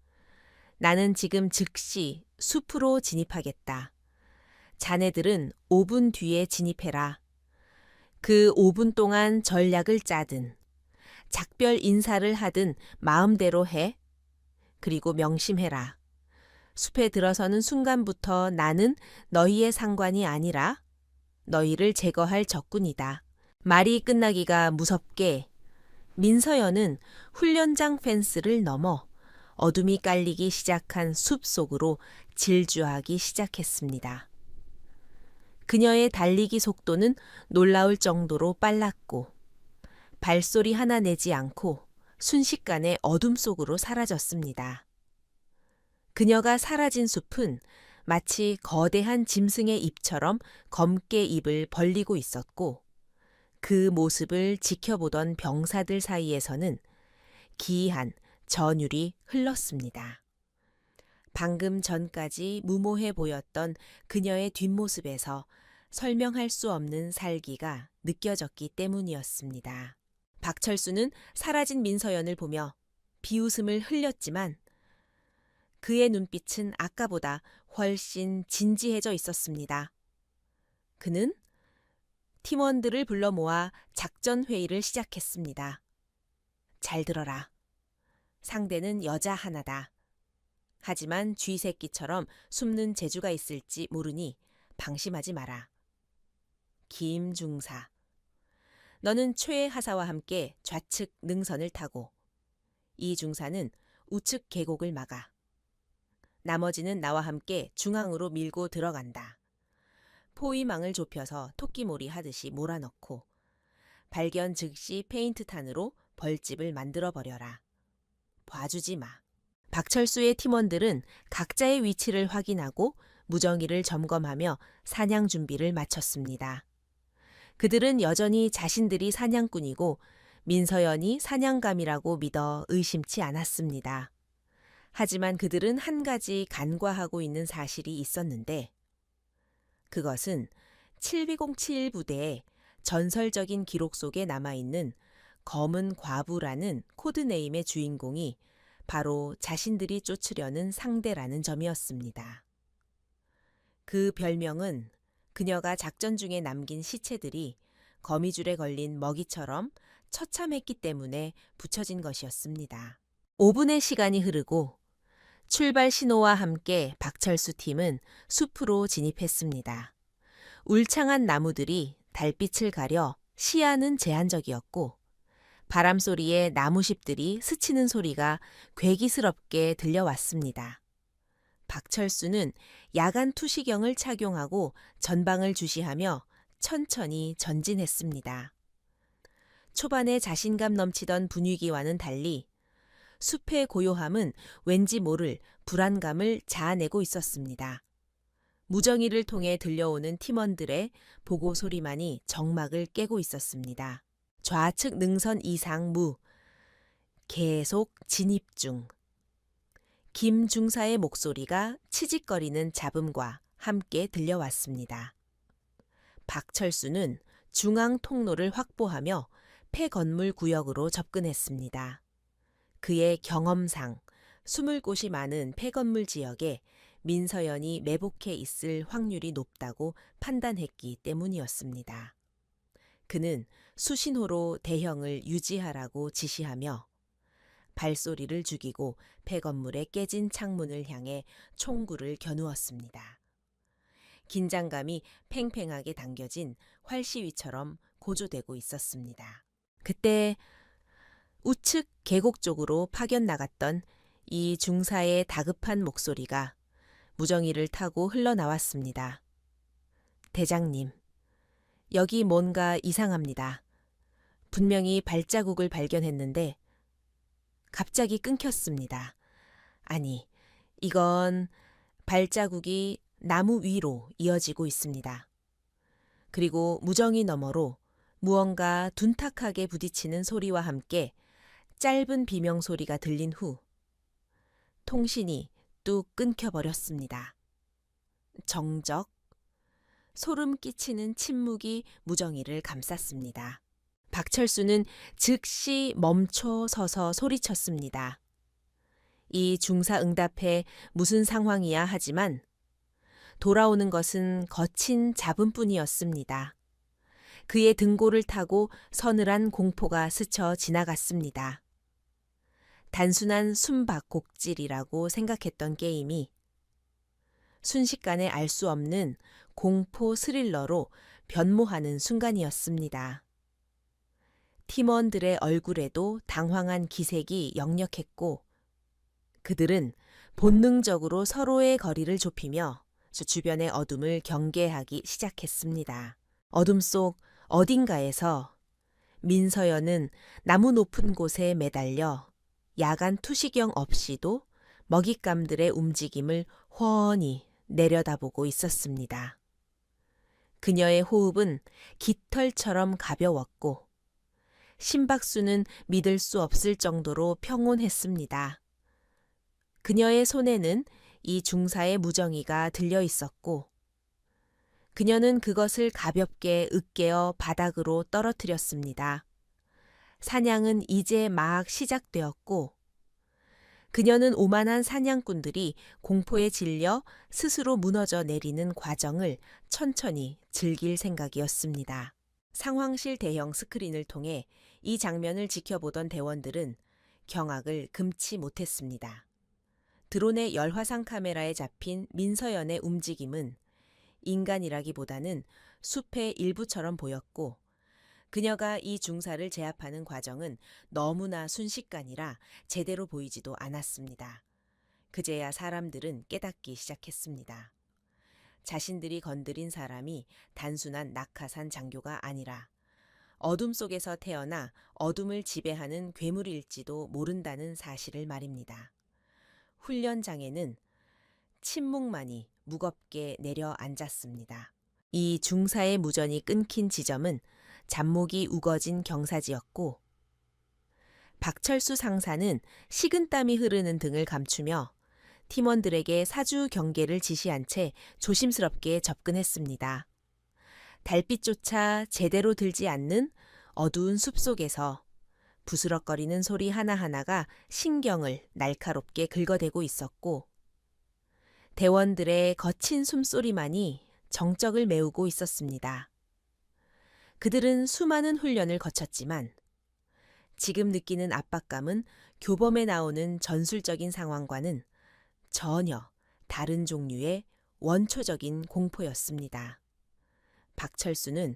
나는 지금 즉시 숲으로 진입하겠다. 자네들은 5분 뒤에 진입해라. 그 5분 동안 전략을 짜든 작별 인사를 하든 마음대로 해. 그리고 명심해라. 숲에 들어서는 순간부터 나는 너희의 상관이 아니라 너희를 제거할 적군이다. 말이 끝나기가 무섭게 민서연은 훈련장 펜스를 넘어 어둠이 깔리기 시작한 숲 속으로 질주하기 시작했습니다. 그녀의 달리기 속도는 놀라울 정도로 빨랐고 발소리 하나 내지 않고 순식간에 어둠 속으로 사라졌습니다. 그녀가 사라진 숲은 마치 거대한 짐승의 입처럼 검게 입을 벌리고 있었고 그 모습을 지켜보던 병사들 사이에서는 기이한 전율이 흘렀습니다. 방금 전까지 무모해 보였던 그녀의 뒷모습에서 설명할 수 없는 살기가 느껴졌기 때문이었습니다. 박철수는 사라진 민서연을 보며 비웃음을 흘렸지만 그의 눈빛은 아까보다 훨씬 진지해져 있었습니다. 그는 팀원들을 불러 모아 작전 회의를 시작했습니다. 잘 들어라. 상대는 여자 하나다. 하지만 쥐새끼처럼 숨는 재주가 있을지 모르니 방심하지 마라. 김중사. 너는 최하사와 함께 좌측 능선을 타고 이 중사는 우측 계곡을 막아. 나머지는 나와 함께 중앙으로 밀고 들어간다. 포위망을 좁혀서 토끼몰이 하듯이 몰아넣고 발견 즉시 페인트탄으로 벌집을 만들어 버려라. 봐주지 마. 박철수의 팀원들은 각자의 위치를 확인하고 무정이를 점검하며 사냥 준비를 마쳤습니다. 그들은 여전히 자신들이 사냥꾼이고 민서연이 사냥감이라고 믿어 의심치 않았습니다. 하지만 그들은 한 가지 간과하고 있는 사실이 있었는데 그것은 72071 부대의 전설적인 기록 속에 남아있는 검은 과부라는 코드네임의 주인공이 바로 자신들이 쫓으려는 상대라는 점이었습니다. 그 별명은 그녀가 작전 중에 남긴 시체들이 거미줄에 걸린 먹이처럼 처참했기 때문에 붙여진 것이었습니다. 5분의 시간이 흐르고 출발 신호와 함께 박철수 팀은 숲으로 진입했습니다. 울창한 나무들이 달빛을 가려 시야는 제한적이었고 바람 소리에 나무십들이 스치는 소리가 괴기스럽게 들려왔습니다. 박철수는 야간 투시경을 착용하고 전방을 주시하며 천천히 전진했습니다. 초반에 자신감 넘치던 분위기와는 달리 숲의 고요함은 왠지 모를 불안감을 자아내고 있었습니다. 무정이를 통해 들려오는 팀원들의 보고 소리만이 정막을 깨고 있었습니다. 좌측 능선 이상 무, 계속 진입 중. 김 중사의 목소리가 치직거리는 잡음과 함께 들려왔습니다. 박철수는 중앙 통로를 확보하며 폐건물 구역으로 접근했습니다. 그의 경험상 숨을 곳이 많은 폐건물 지역에 민서연이 매복해 있을 확률이 높다고 판단했기 때문이었습니다. 그는 수신호로 대형을 유지하라고 지시하며 발소리를 죽이고 폐건물의 깨진 창문을 향해 총구를 겨누었습니다. 긴장감이 팽팽하게 당겨진 활시위처럼 고조되고 있었습니다. 그때 우측 계곡 쪽으로 파견 나갔던 이 중사의 다급한 목소리가 무정이를 타고 흘러나왔습니다. 대장님, 여기 뭔가 이상합니다. 분명히 발자국을 발견했는데 갑자기 끊겼습니다. 아니, 이건 발자국이 나무 위로 이어지고 있습니다. 그리고 무정이 너머로 무언가 둔탁하게 부딪히는 소리와 함께 짧은 비명소리가 들린 후 통신이 뚝 끊겨버렸습니다. 정적, 소름 끼치는 침묵이 무정이를 감쌌습니다. 박철수는 즉시 멈춰 서서 소리쳤습니다. 이 중사 응답해 무슨 상황이야 하지만 돌아오는 것은 거친 잡음뿐이었습니다. 그의 등골을 타고 서늘한 공포가 스쳐 지나갔습니다. 단순한 숨바꼭질이라고 생각했던 게임이 순식간에 알 수 없는 공포 스릴러로 변모하는 순간이었습니다. 팀원들의 얼굴에도 당황한 기색이 역력했고 그들은 본능적으로 서로의 거리를 좁히며 주변의 어둠을 경계하기 시작했습니다. 어둠 속 어딘가에서 민서연은 나무 높은 곳에 매달려 야간 투시경 없이도 먹잇감들의 움직임을 훤히 내려다보고 있었습니다. 그녀의 호흡은 깃털처럼 가벼웠고 심박수는 믿을 수 없을 정도로 평온했습니다. 그녀의 손에는 이 중사의 무정이가 들려 있었고 그녀는 그것을 가볍게 으깨어 바닥으로 떨어뜨렸습니다. 사냥은 이제 막 시작되었고 그녀는 오만한 사냥꾼들이 공포에 질려 스스로 무너져 내리는 과정을 천천히 즐길 생각이었습니다. 상황실 대형 스크린을 통해 이 장면을 지켜보던 대원들은 경악을 금치 못했습니다. 드론의 열화상 카메라에 잡힌 민서연의 움직임은 인간이라기보다는 숲의 일부처럼 보였고 그녀가 이 중사를 제압하는 과정은 너무나 순식간이라 제대로 보이지도 않았습니다. 그제야 사람들은 깨닫기 시작했습니다. 자신들이 건드린 사람이 단순한 낙하산 장교가 아니라 어둠 속에서 태어나 어둠을 지배하는 괴물일지도 모른다는 사실을 말입니다. 훈련장에는 침묵만이 무겁게 내려앉았습니다. 이 중사의 무전이 끊긴 지점은 잡목이 우거진 경사지였고 박철수 상사는 식은땀이 흐르는 등을 감추며 팀원들에게 사주 경계를 지시한 채 조심스럽게 접근했습니다. 달빛조차 제대로 들지 않는 어두운 숲속에서 부스럭거리는 소리 하나하나가 신경을 날카롭게 긁어대고 있었고 대원들의 거친 숨소리만이 정적을 메우고 있었습니다. 그들은 수많은 훈련을 거쳤지만 지금 느끼는 압박감은 교범에 나오는 전술적인 상황과는 전혀 다른 종류의 원초적인 공포였습니다. 박철수는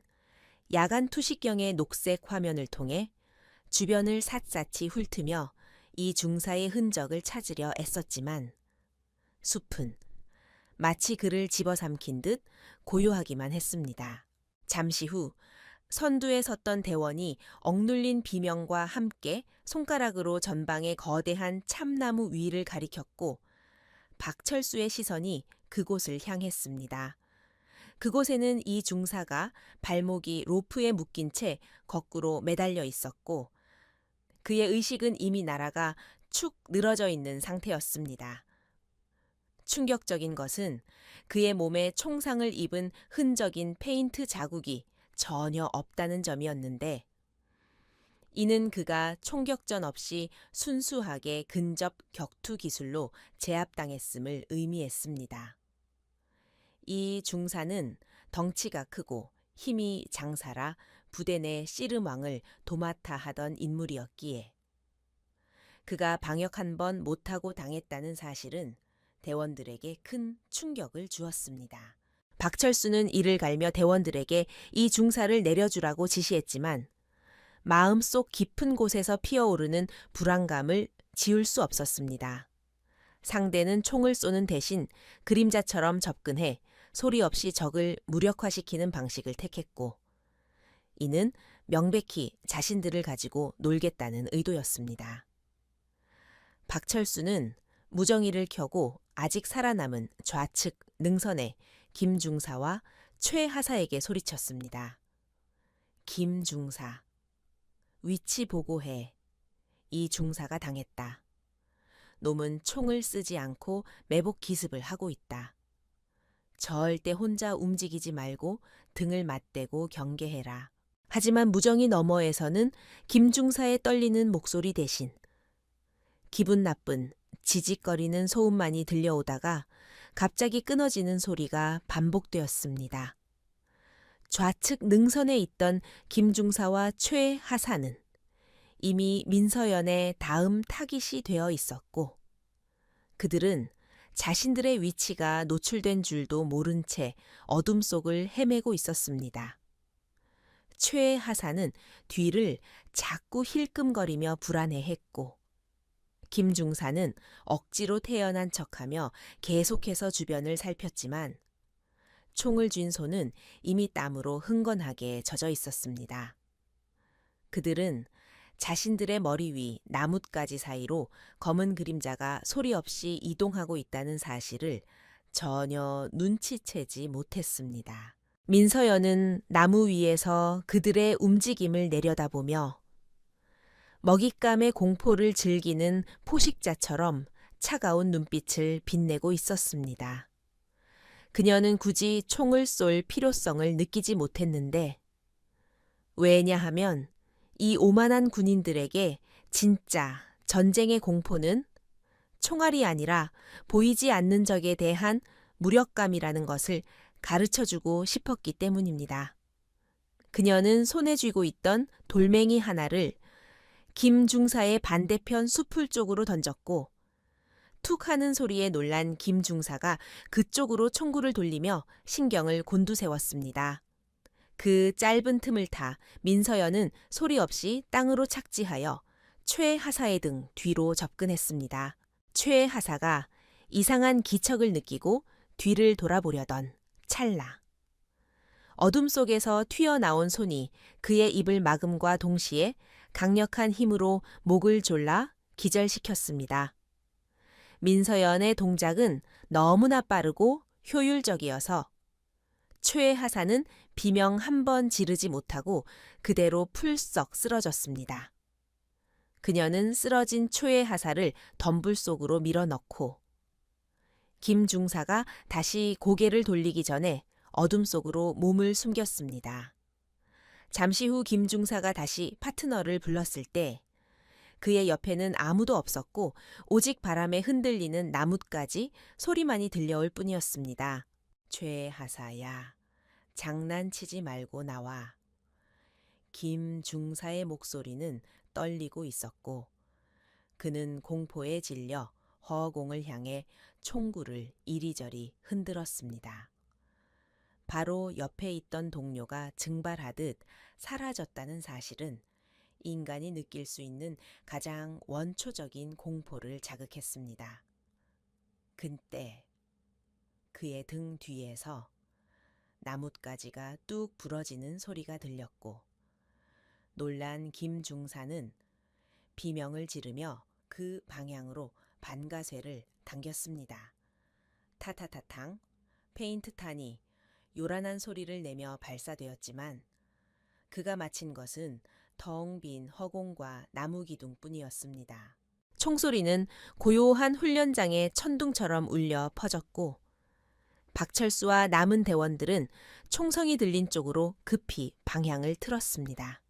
야간 투식경의 녹색 화면을 통해 주변을 샅샅이 훑으며 이 중사의 흔적을 찾으려 애썼지만 숲은 마치 그를 집어삼킨 듯 고요하기만 했습니다. 잠시 후 선두에 섰던 대원이 억눌린 비명과 함께 손가락으로 전방의 거대한 참나무 위를 가리켰고 박철수의 시선이 그곳을 향했습니다. 그곳에는 이 중사가 발목이 로프에 묶인 채 거꾸로 매달려 있었고 그의 의식은 이미 날아가 축 늘어져 있는 상태였습니다. 충격적인 것은 그의 몸에 총상을 입은 흔적인 페인트 자국이 전혀 없다는 점이었는데 이는 그가 총격전 없이 순수하게 근접 격투 기술로 제압당했음을 의미했습니다. 이 중사는 덩치가 크고 힘이 장사라 부대 내 씨름왕을 도맡아 하던 인물이었기에 그가 방역 한 번 못하고 당했다는 사실은 대원들에게 큰 충격을 주었습니다. 박철수는 이를 갈며 대원들에게 이 중사를 내려주라고 지시했지만 마음속 깊은 곳에서 피어오르는 불안감을 지울 수 없었습니다. 상대는 총을 쏘는 대신 그림자처럼 접근해 소리 없이 적을 무력화시키는 방식을 택했고 이는 명백히 자신들을 가지고 놀겠다는 의도였습니다. 박철수는 무정이를 켜고 아직 살아남은 좌측 능선에 김중사와 최하사에게 소리쳤습니다. 김중사, 위치 보고해. 이 중사가 당했다. 놈은 총을 쓰지 않고 매복 기습을 하고 있다. 절대 혼자 움직이지 말고 등을 맞대고 경계해라. 하지만 무정이 너머에서는 김중사의 떨리는 목소리 대신 기분 나쁜 지직거리는 소음만이 들려오다가 갑자기 끊어지는 소리가 반복되었습니다. 좌측 능선에 있던 김중사와 최하사는 이미 민서연의 다음 타깃이 되어 있었고 그들은 자신들의 위치가 노출된 줄도 모른 채 어둠 속을 헤매고 있었습니다. 최하사는 뒤를 자꾸 힐끔거리며 불안해했고 김중사는 억지로 태연한 척하며 계속해서 주변을 살폈지만 총을 쥔 손은 이미 땀으로 흥건하게 젖어 있었습니다. 그들은 자신들의 머리 위 나뭇가지 사이로 검은 그림자가 소리 없이 이동하고 있다는 사실을 전혀 눈치채지 못했습니다. 민서연은 나무 위에서 그들의 움직임을 내려다보며 먹잇감의 공포를 즐기는 포식자처럼 차가운 눈빛을 빛내고 있었습니다. 그녀는 굳이 총을 쏠 필요성을 느끼지 못했는데 왜냐하면 이 오만한 군인들에게 진짜 전쟁의 공포는 총알이 아니라 보이지 않는 적에 대한 무력감이라는 것을 가르쳐주고 싶었기 때문입니다. 그녀는 손에 쥐고 있던 돌멩이 하나를 김중사의 반대편 수풀 쪽으로 던졌고 툭 하는 소리에 놀란 김중사가 그쪽으로 총구를 돌리며 신경을 곤두세웠습니다. 그 짧은 틈을 타 민서연은 소리 없이 땅으로 착지하여 최하사의 등 뒤로 접근했습니다. 최하사가 이상한 기척을 느끼고 뒤를 돌아보려던 찰나. 어둠 속에서 튀어나온 손이 그의 입을 막음과 동시에 강력한 힘으로 목을 졸라 기절시켰습니다. 민서연의 동작은 너무나 빠르고 효율적이어서 최하사는 비명 한 번 지르지 못하고 그대로 풀썩 쓰러졌습니다. 그녀는 쓰러진 최하사를 덤불 속으로 밀어넣고 김중사가 다시 고개를 돌리기 전에 어둠 속으로 몸을 숨겼습니다. 잠시 후 김중사가 다시 파트너를 불렀을 때 그의 옆에는 아무도 없었고 오직 바람에 흔들리는 나뭇가지 소리만이 들려올 뿐이었습니다. 최하사야, 장난치지 말고 나와. 김중사의 목소리는 떨리고 있었고 그는 공포에 질려 허공을 향해 총구를 이리저리 흔들었습니다. 바로 옆에 있던 동료가 증발하듯 사라졌다는 사실은 인간이 느낄 수 있는 가장 원초적인 공포를 자극했습니다. 그때 그의 등 뒤에서 나뭇가지가 뚝 부러지는 소리가 들렸고 놀란 김중사는 비명을 지르며 그 방향으로 반가쇠를 당겼습니다. 타타타탕, 페인트탄이 요란한 소리를 내며 발사되었지만 그가 마친 것은 텅 빈 허공과 나무 기둥뿐이었습니다. 총소리는 고요한 훈련장의 천둥처럼 울려 퍼졌고 박철수와 남은 대원들은 총성이 들린 쪽으로 급히 방향을 틀었습니다.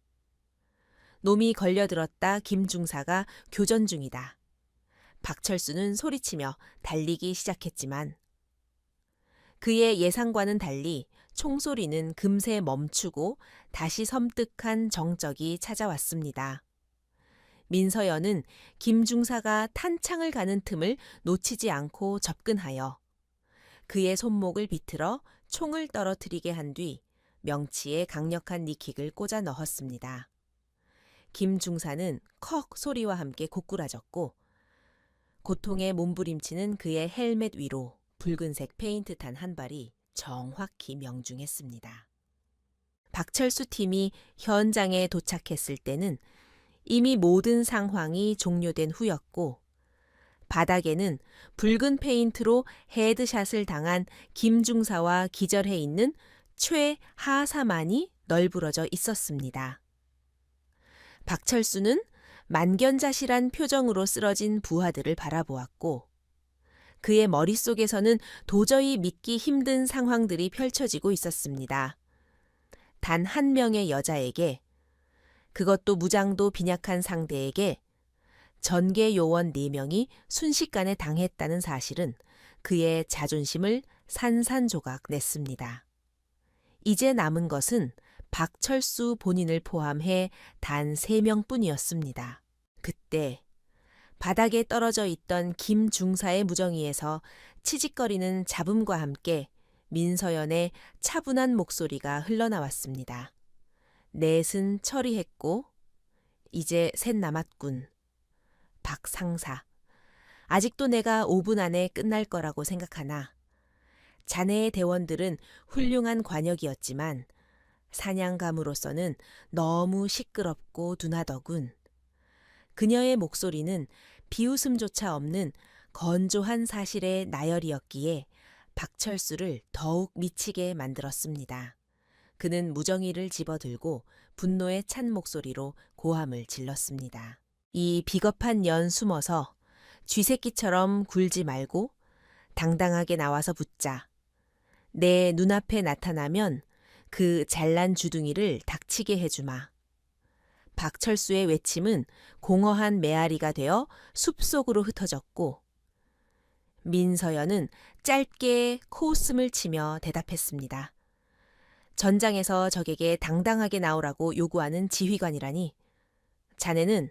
놈이 걸려들었다 김중사가 교전 중이다. 박철수는 소리치며 달리기 시작했지만 그의 예상과는 달리 총소리는 금세 멈추고 다시 섬뜩한 정적이 찾아왔습니다. 민서연은 김중사가 탄창을 가는 틈을 놓치지 않고 접근하여 그의 손목을 비틀어 총을 떨어뜨리게 한 뒤 명치에 강력한 니킥을 꽂아 넣었습니다. 김중사는 컥 소리와 함께 고꾸라졌고 고통에 몸부림치는 그의 헬멧 위로 붉은색 페인트탄 한 발이 정확히 명중했습니다. 박철수 팀이 현장에 도착했을 때는 이미 모든 상황이 종료된 후였고 바닥에는 붉은 페인트로 헤드샷을 당한 김중사와 기절해 있는 최하사만이 널브러져 있었습니다. 박철수는 만견자실한 표정으로 쓰러진 부하들을 바라보았고 그의 머릿속에서는 도저히 믿기 힘든 상황들이 펼쳐지고 있었습니다. 단 한 명의 여자에게, 그것도 무장도 빈약한 상대에게 전계 요원 4명이 순식간에 당했다는 사실은 그의 자존심을 산산조각 냈습니다. 이제 남은 것은 박철수 본인을 포함해 단 3명뿐이었습니다. 그때 바닥에 떨어져 있던 김중사의 무정이에서 치직거리는 잡음과 함께 민서연의 차분한 목소리가 흘러나왔습니다. 넷은 처리했고 이제 셋 남았군. 박 상사, 아직도 내가 5분 안에 끝날 거라고 생각하나 자네의 대원들은 훌륭한 관역이었지만 사냥감으로서는 너무 시끄럽고 둔하더군. 그녀의 목소리는 비웃음조차 없는 건조한 사실의 나열이었기에 박철수를 더욱 미치게 만들었습니다. 그는 무정이를 집어들고 분노에 찬 목소리로 고함을 질렀습니다. 이 비겁한 년 숨어서 쥐새끼처럼 굴지 말고 당당하게 나와서 붙자. 내 눈앞에 나타나면 그 잘난 주둥이를 닥치게 해주마. 박철수의 외침은 공허한 메아리가 되어 숲속으로 흩어졌고 민서연은 짧게 코웃음을 치며 대답했습니다. 전장에서 적에게 당당하게 나오라고 요구하는 지휘관이라니 자네는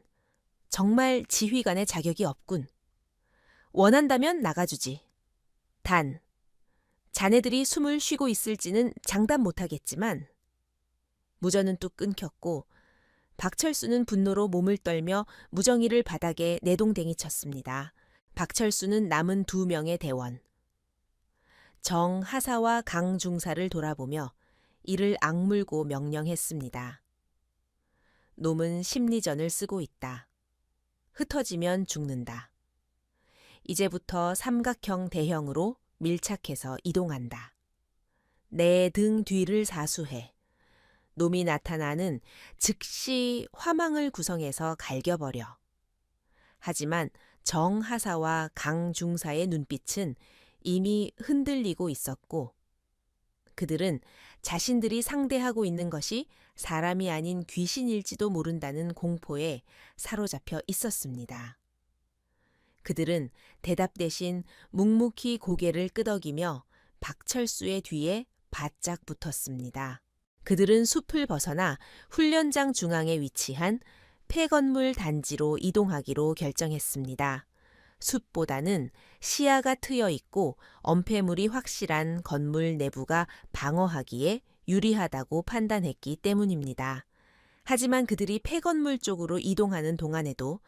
정말 지휘관의 자격이 없군. 원한다면 나가주지. 단, 자네들이 숨을 쉬고 있을지는 장담 못하겠지만 무전은 뚝 끊겼고 박철수는 분노로 몸을 떨며 무정이를 바닥에 내동댕이 쳤습니다. 박철수는 남은 2명의 대원, 정하사와 강중사를 돌아보며 이를 악물고 명령했습니다. 놈은 심리전을 쓰고 있다. 흩어지면 죽는다. 이제부터 삼각형 대형으로 밀착해서 이동한다. 내 등 뒤를 사수해. 놈이 나타나는 즉시 화망을 구성해서 갈겨버려. 하지만 정하사와 강중사의 눈빛은 이미 흔들리고 있었고 그들은 자신들이 상대하고 있는 것이 사람이 아닌 귀신일지도 모른다는 공포에 사로잡혀 있었습니다. 그들은 대답 대신 묵묵히 고개를 끄덕이며 박철수의 뒤에 바짝 붙었습니다. 그들은 숲을 벗어나 훈련장 중앙에 위치한 폐건물 단지로 이동하기로 결정했습니다. 숲보다는 시야가 트여 있고 엄폐물이 확실한 건물 내부가 방어하기에 유리하다고 판단했기 때문입니다. 하지만 그들이 폐건물 쪽으로 이동하는 동안에도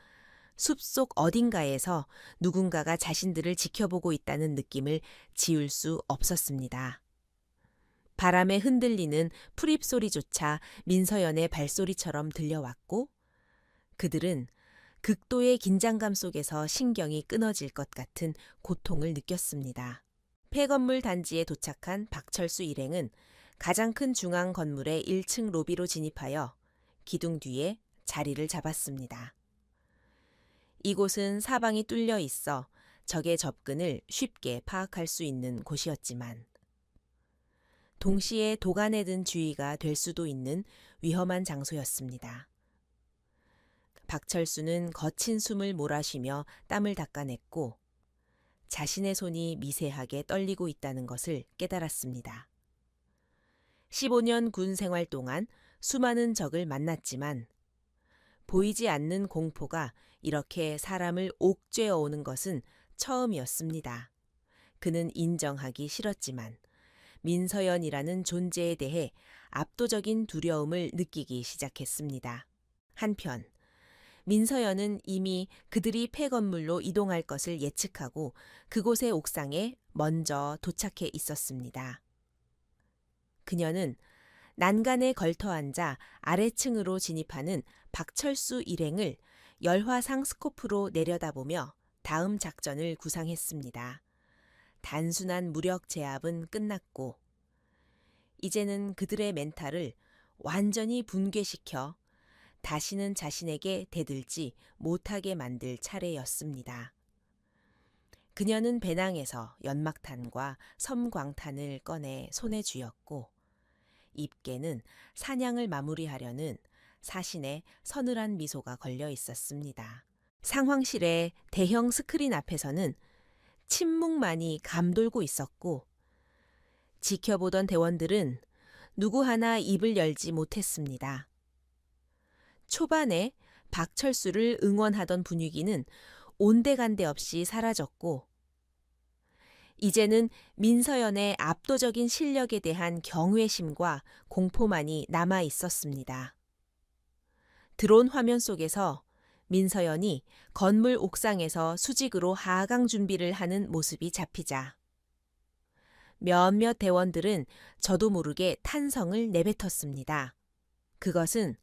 숲속 어딘가에서 누군가가 자신들을 지켜보고 있다는 느낌을 지울 수 없었습니다. 바람에 흔들리는 풀잎 소리조차 민서연의 발소리처럼 들려왔고 그들은 극도의 긴장감 속에서 신경이 끊어질 것 같은 고통을 느꼈습니다. 폐건물 단지에 도착한 박철수 일행은 가장 큰 중앙 건물의 1층 로비로 진입하여 기둥 뒤에 자리를 잡았습니다. 이곳은 사방이 뚫려 있어 적의 접근을 쉽게 파악할 수 있는 곳이었지만 동시에 도간에 든 주의가 될 수도 있는 위험한 장소였습니다. 박철수는 거친 숨을 몰아쉬며 땀을 닦아냈고 자신의 손이 미세하게 떨리고 있다는 것을 깨달았습니다. 15년 군 생활 동안 수많은 적을 만났지만 보이지 않는 공포가 이렇게 사람을 옥죄어 오는 것은 처음이었습니다. 그는 인정하기 싫었지만 민서연이라는 존재에 대해 압도적인 두려움을 느끼기 시작했습니다. 한편 민서연은 이미 그들이 폐건물로 이동할 것을 예측하고 그곳의 옥상에 먼저 도착해 있었습니다. 그녀는 난간에 걸터 앉아 아래층으로 진입하는 박철수 일행을 열화상 스코프로 내려다보며 다음 작전을 구상했습니다. 단순한 무력 제압은 끝났고 이제는 그들의 멘탈을 완전히 붕괴시켜 다시는 자신에게 대들지 못하게 만들 차례였습니다. 그녀는 배낭에서 연막탄과 섬광탄을 꺼내 손에 쥐었고 입게는 사냥을 마무리하려는 사신의 서늘한 미소가 걸려 있었습니다. 상황실의 대형 스크린 앞에서는 침묵만이 감돌고 있었고 지켜보던 대원들은 누구 하나 입을 열지 못했습니다. 초반에 박철수를 응원하던 분위기는 온데간데 없이 사라졌고 이제는 민서연의 압도적인 실력에 대한 경외심과 공포만이 남아 있었습니다. 드론 화면 속에서 민서연이 건물 옥상에서 수직으로 하강 준비를 하는 모습이 잡히자 몇몇 대원들은 저도 모르게 탄성을 내뱉었습니다. 그것은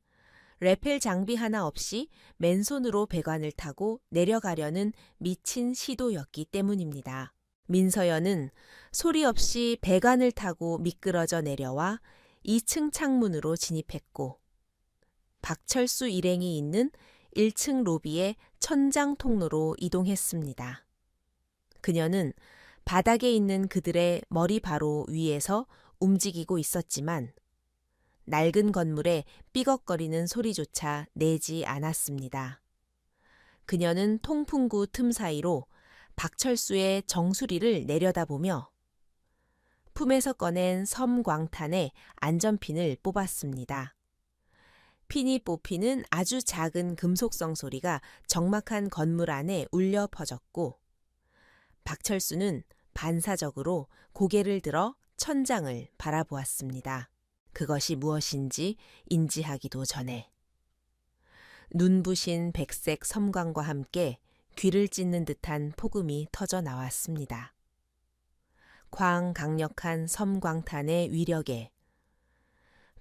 레펠 장비 하나 없이 맨손으로 배관을 타고 내려가려는 미친 시도였기 때문입니다. 민서연은 소리 없이 배관을 타고 미끄러져 내려와 2층 창문으로 진입했고 박철수 일행이 있는 1층 로비의 천장 통로로 이동했습니다. 그녀는 바닥에 있는 그들의 머리 바로 위에서 움직이고 있었지만 낡은 건물에 삐걱거리는 소리조차 내지 않았습니다. 그녀는 통풍구 틈 사이로 박철수의 정수리를 내려다보며 품에서 꺼낸 섬광탄에 안전핀을 뽑았습니다. 핀이 뽑히는 아주 작은 금속성 소리가 적막한 건물 안에 울려 퍼졌고 박철수는 반사적으로 고개를 들어 천장을 바라보았습니다. 그것이 무엇인지 인지하기도 전에 눈부신 백색 섬광과 함께 귀를 찢는 듯한 폭음이 터져 나왔습니다. 광강력한 섬광탄의 위력에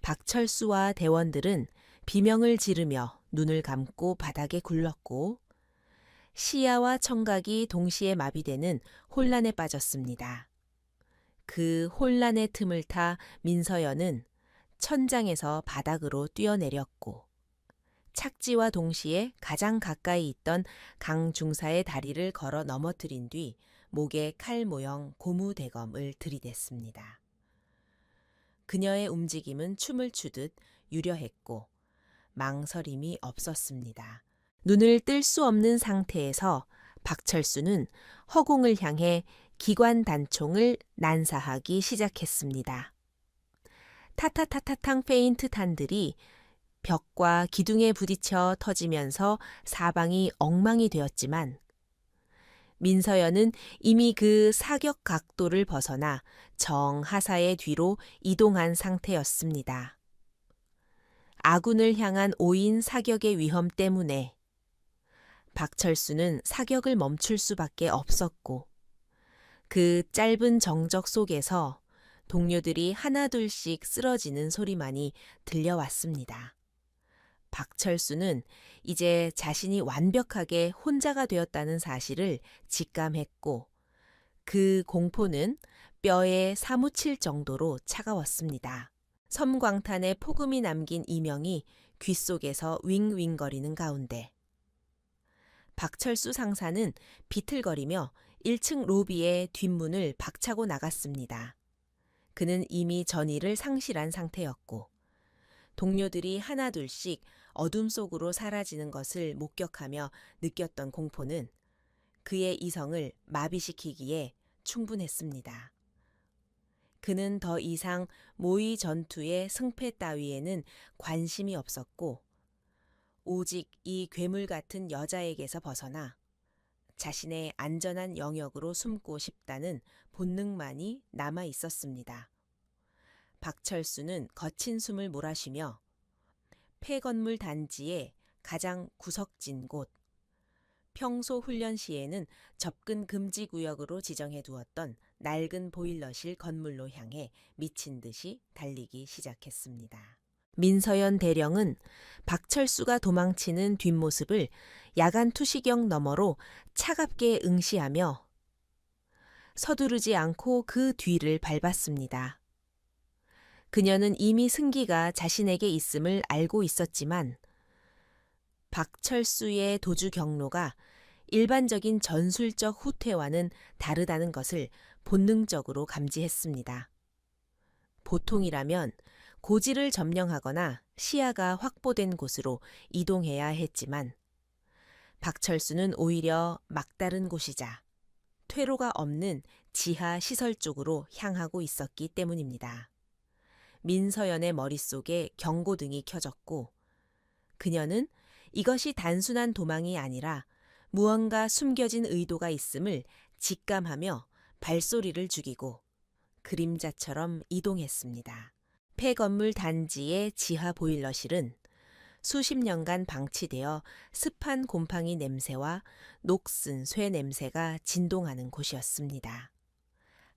박철수와 대원들은 비명을 지르며 눈을 감고 바닥에 굴렀고 시야와 청각이 동시에 마비되는 혼란에 빠졌습니다. 그 혼란의 틈을 타 민서연은 천장에서 바닥으로 뛰어내렸고 착지와 동시에 가장 가까이 있던 강 중사의 다리를 걸어 넘어뜨린 뒤 목에 칼 모형 고무대검을 들이댔습니다. 그녀의 움직임은 춤을 추듯 유려했고 망설임이 없었습니다. 눈을 뜰 수 없는 상태에서 박철수는 허공을 향해 기관 단총을 난사하기 시작했습니다. 타타타타탕 페인트 탄들이 벽과 기둥에 부딪혀 터지면서 사방이 엉망이 되었지만 민서연은 이미 그 사격 각도를 벗어나 정하사의 뒤로 이동한 상태였습니다. 아군을 향한 오인 사격의 위험 때문에 박철수는 사격을 멈출 수밖에 없었고 그 짧은 정적 속에서 동료들이 하나둘씩 쓰러지는 소리만이 들려왔습니다. 박철수는 이제 자신이 완벽하게 혼자가 되었다는 사실을 직감했고 그 공포는 뼈에 사무칠 정도로 차가웠습니다. 섬광탄의 폭음이 남긴 이명이 귓속에서 윙윙거리는 가운데 박철수 상사는 비틀거리며 1층 로비의 뒷문을 박차고 나갔습니다. 그는 이미 전의를 상실한 상태였고 동료들이 하나둘씩 어둠 속으로 사라지는 것을 목격하며 느꼈던 공포는 그의 이성을 마비시키기에 충분했습니다. 그는 더 이상 모의 전투의 승패 따위에는 관심이 없었고 오직 이 괴물 같은 여자에게서 벗어나 자신의 안전한 영역으로 숨고 싶다는 본능만이 남아 있었습니다. 박철수는 거친 숨을 몰아쉬며 폐건물 단지의 가장 구석진 곳, 평소 훈련 시에는 접근 금지 구역으로 지정해 두었던 낡은 보일러실 건물로 향해 미친 듯이 달리기 시작했습니다. 민서연 대령은 박철수가 도망치는 뒷모습을 야간 투시경 너머로 차갑게 응시하며 서두르지 않고 그 뒤를 밟았습니다. 그녀는 이미 승기가 자신에게 있음을 알고 있었지만 박철수의 도주 경로가 일반적인 전술적 후퇴와는 다르다는 것을 본능적으로 감지했습니다. 보통이라면 고지를 점령하거나 시야가 확보된 곳으로 이동해야 했지만 박철수는 오히려 막다른 곳이자 퇴로가 없는 지하 시설 쪽으로 향하고 있었기 때문입니다. 민서연의 머릿속에 경고등이 켜졌고 그녀는 이것이 단순한 도망이 아니라 무언가 숨겨진 의도가 있음을 직감하며 발소리를 죽이고 그림자처럼 이동했습니다. 폐건물 단지의 지하 보일러실은 수십 년간 방치되어 습한 곰팡이 냄새와 녹슨 쇠 냄새가 진동하는 곳이었습니다.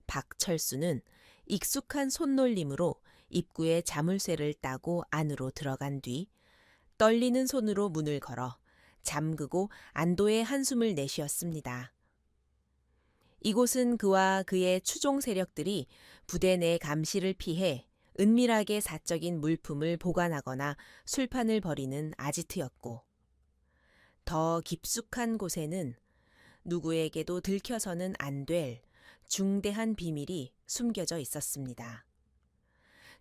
박철수는 익숙한 손놀림으로 입구에 자물쇠를 따고 안으로 들어간 뒤 떨리는 손으로 문을 걸어 잠그고 안도의 한숨을 내쉬었습니다. 이곳은 그와 그의 추종 세력들이 부대 내 감시를 피해 은밀하게 사적인 물품을 보관하거나 술판을 벌이는 아지트였고 더 깊숙한 곳에는 누구에게도 들켜서는 안 될 중대한 비밀이 숨겨져 있었습니다.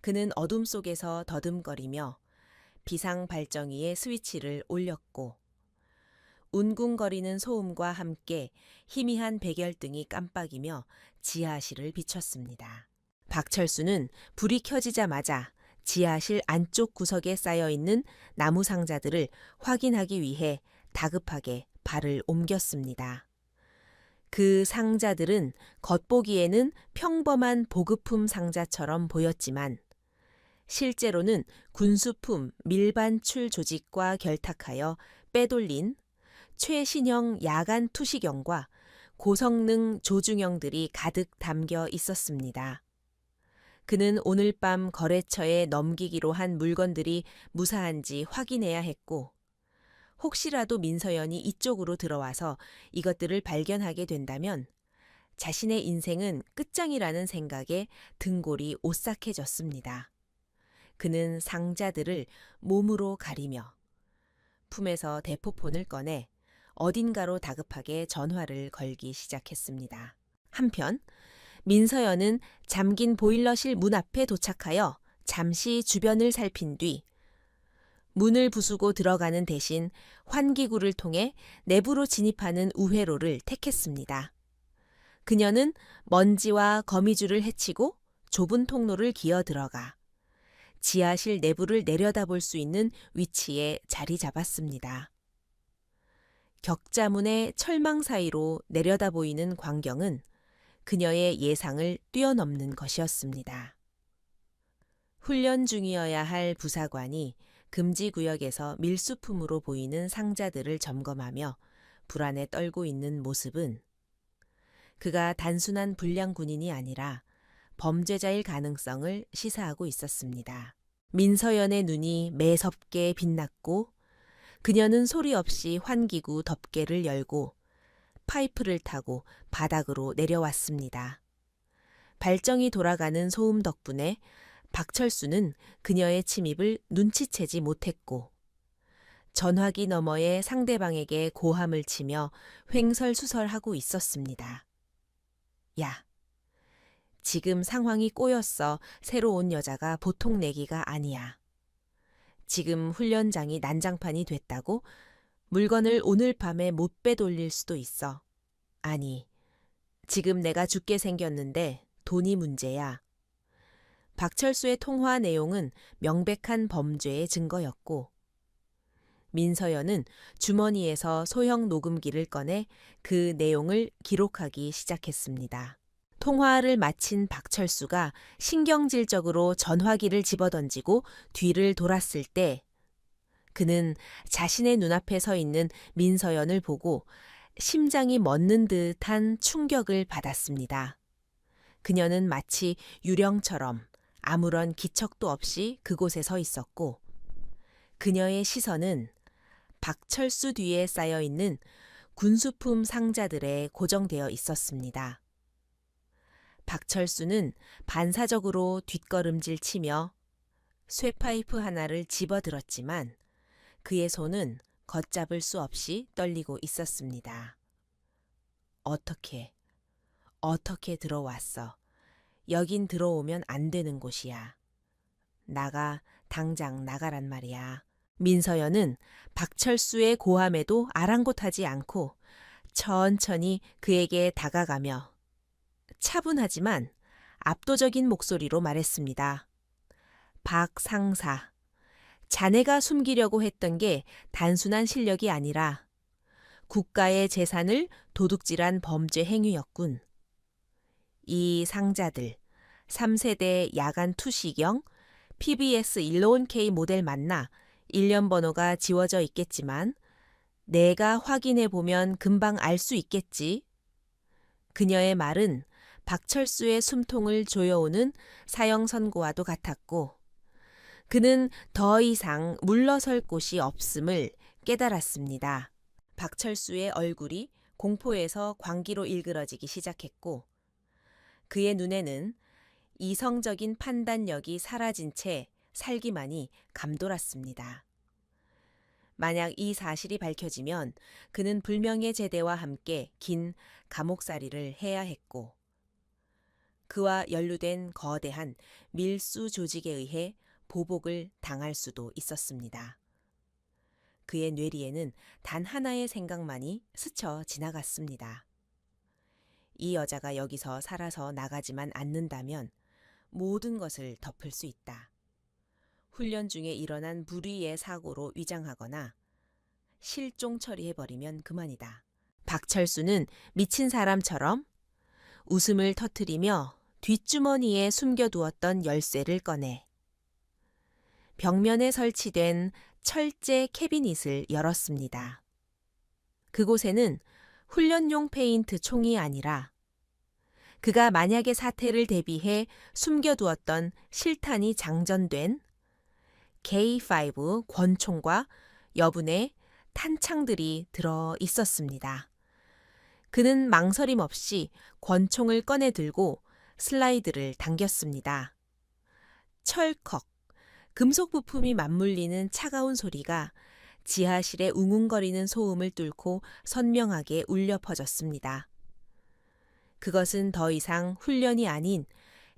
그는 어둠 속에서 더듬거리며 비상 발정기의 스위치를 올렸고 운궁거리는 소음과 함께 희미한 백열등이 깜빡이며 지하실을 비췄습니다. 박철수는 불이 켜지자마자 지하실 안쪽 구석에 쌓여있는 나무 상자들을 확인하기 위해 다급하게 발을 옮겼습니다. 그 상자들은 겉보기에는 평범한 보급품 상자처럼 보였지만 실제로는 군수품 밀반출 조직과 결탁하여 빼돌린 최신형 야간 투시경과 고성능 조중형들이 가득 담겨 있었습니다. 그는 오늘 밤 거래처에 넘기기로 한 물건들이 무사한지 확인해야 했고, 혹시라도 민서연이 이쪽으로 들어와서 이것들을 발견하게 된다면 자신의 인생은 끝장이라는 생각에 등골이 오싹해졌습니다. 그는 상자들을 몸으로 가리며 품에서 대포폰을 꺼내 어딘가로 다급하게 전화를 걸기 시작했습니다. 한편 민서연은 잠긴 보일러실 문 앞에 도착하여 잠시 주변을 살핀 뒤 문을 부수고 들어가는 대신 환기구를 통해 내부로 진입하는 우회로를 택했습니다. 그녀는 먼지와 거미줄을 헤치고 좁은 통로를 기어 들어가 지하실 내부를 내려다볼 수 있는 위치에 자리 잡았습니다. 격자문의 철망 사이로 내려다 보이는 광경은 그녀의 예상을 뛰어넘는 것이었습니다. 훈련 중이어야 할 부사관이 금지구역에서 밀수품으로 보이는 상자들을 점검하며 불안에 떨고 있는 모습은 그가 단순한 불량 군인이 아니라 범죄자일 가능성을 시사하고 있었습니다. 민서연의 눈이 매섭게 빛났고 그녀는 소리 없이 환기구 덮개를 열고 파이프를 타고 바닥으로 내려왔습니다. 발정이 돌아가는 소음 덕분에 박철수는 그녀의 침입을 눈치채지 못했고 전화기 너머의 상대방에게 고함을 치며 횡설수설하고 있었습니다. 야, 지금 상황이 꼬였어. 새로 온 여자가 보통 내기가 아니야. 지금 훈련장이 난장판이 됐다고 물건을 오늘 밤에 못 빼돌릴 수도 있어. 아니, 지금 내가 죽게 생겼는데 돈이 문제야. 박철수의 통화 내용은 명백한 범죄의 증거였고 민서연은 주머니에서 소형 녹음기를 꺼내 그 내용을 기록하기 시작했습니다. 통화를 마친 박철수가 신경질적으로 전화기를 집어던지고 뒤를 돌았을 때 그는 자신의 눈앞에 서 있는 민서연을 보고 심장이 멎는 듯한 충격을 받았습니다. 그녀는 마치 유령처럼 아무런 기척도 없이 그곳에 서 있었고 그녀의 시선은 박철수 뒤에 쌓여있는 군수품 상자들에 고정되어 있었습니다. 박철수는 반사적으로 뒷걸음질 치며 쇠파이프 하나를 집어들었지만 그의 손은 걷잡을 수 없이 떨리고 있었습니다. 어떻게 들어왔어? 여긴 들어오면 안 되는 곳이야. 당장 나가란 말이야. 민서연은 박철수의 고함에도 아랑곳하지 않고 천천히 그에게 다가가며 차분하지만 압도적인 목소리로 말했습니다. 박 상사, 자네가 숨기려고 했던 게 단순한 실력이 아니라 국가의 재산을 도둑질한 범죄 행위였군. 이 상자들, 3세대 야간 투시경, PBS 101K 모델 맞나 1년 번호가 지워져 있겠지만 내가 확인해 보면 금방 알 수 있겠지. 그녀의 말은 박철수의 숨통을 조여오는 사형 선고와도 같았고 그는 더 이상 물러설 곳이 없음을 깨달았습니다. 박철수의 얼굴이 공포에서 광기로 일그러지기 시작했고 그의 눈에는 이성적인 판단력이 사라진 채 살기만이 감돌았습니다. 만약 이 사실이 밝혀지면 그는 불명예 제대와 함께 긴 감옥살이를 해야 했고 그와 연루된 거대한 밀수 조직에 의해 보복을 당할 수도 있었습니다. 그의 뇌리에는 단 하나의 생각만이 스쳐 지나갔습니다. 이 여자가 여기서 살아서 나가지만 않는다면 모든 것을 덮을 수 있다. 훈련 중에 일어난 불의의 사고로 위장하거나 실종 처리해버리면 그만이다. 박철수는 미친 사람처럼 웃음을 터뜨리며 뒷주머니에 숨겨두었던 열쇠를 꺼내 벽면에 설치된 철제 캐비닛을 열었습니다. 그곳에는 훈련용 페인트 총이 아니라 그가 만약의 사태를 대비해 숨겨두었던 실탄이 장전된 K5 권총과 여분의 탄창들이 들어 있었습니다. 그는 망설임 없이 권총을 꺼내 들고 슬라이드를 당겼습니다. 철컥, 금속 부품이 맞물리는 차가운 소리가 지하실의 웅웅거리는 소음을 뚫고 선명하게 울려 퍼졌습니다. 그것은 더 이상 훈련이 아닌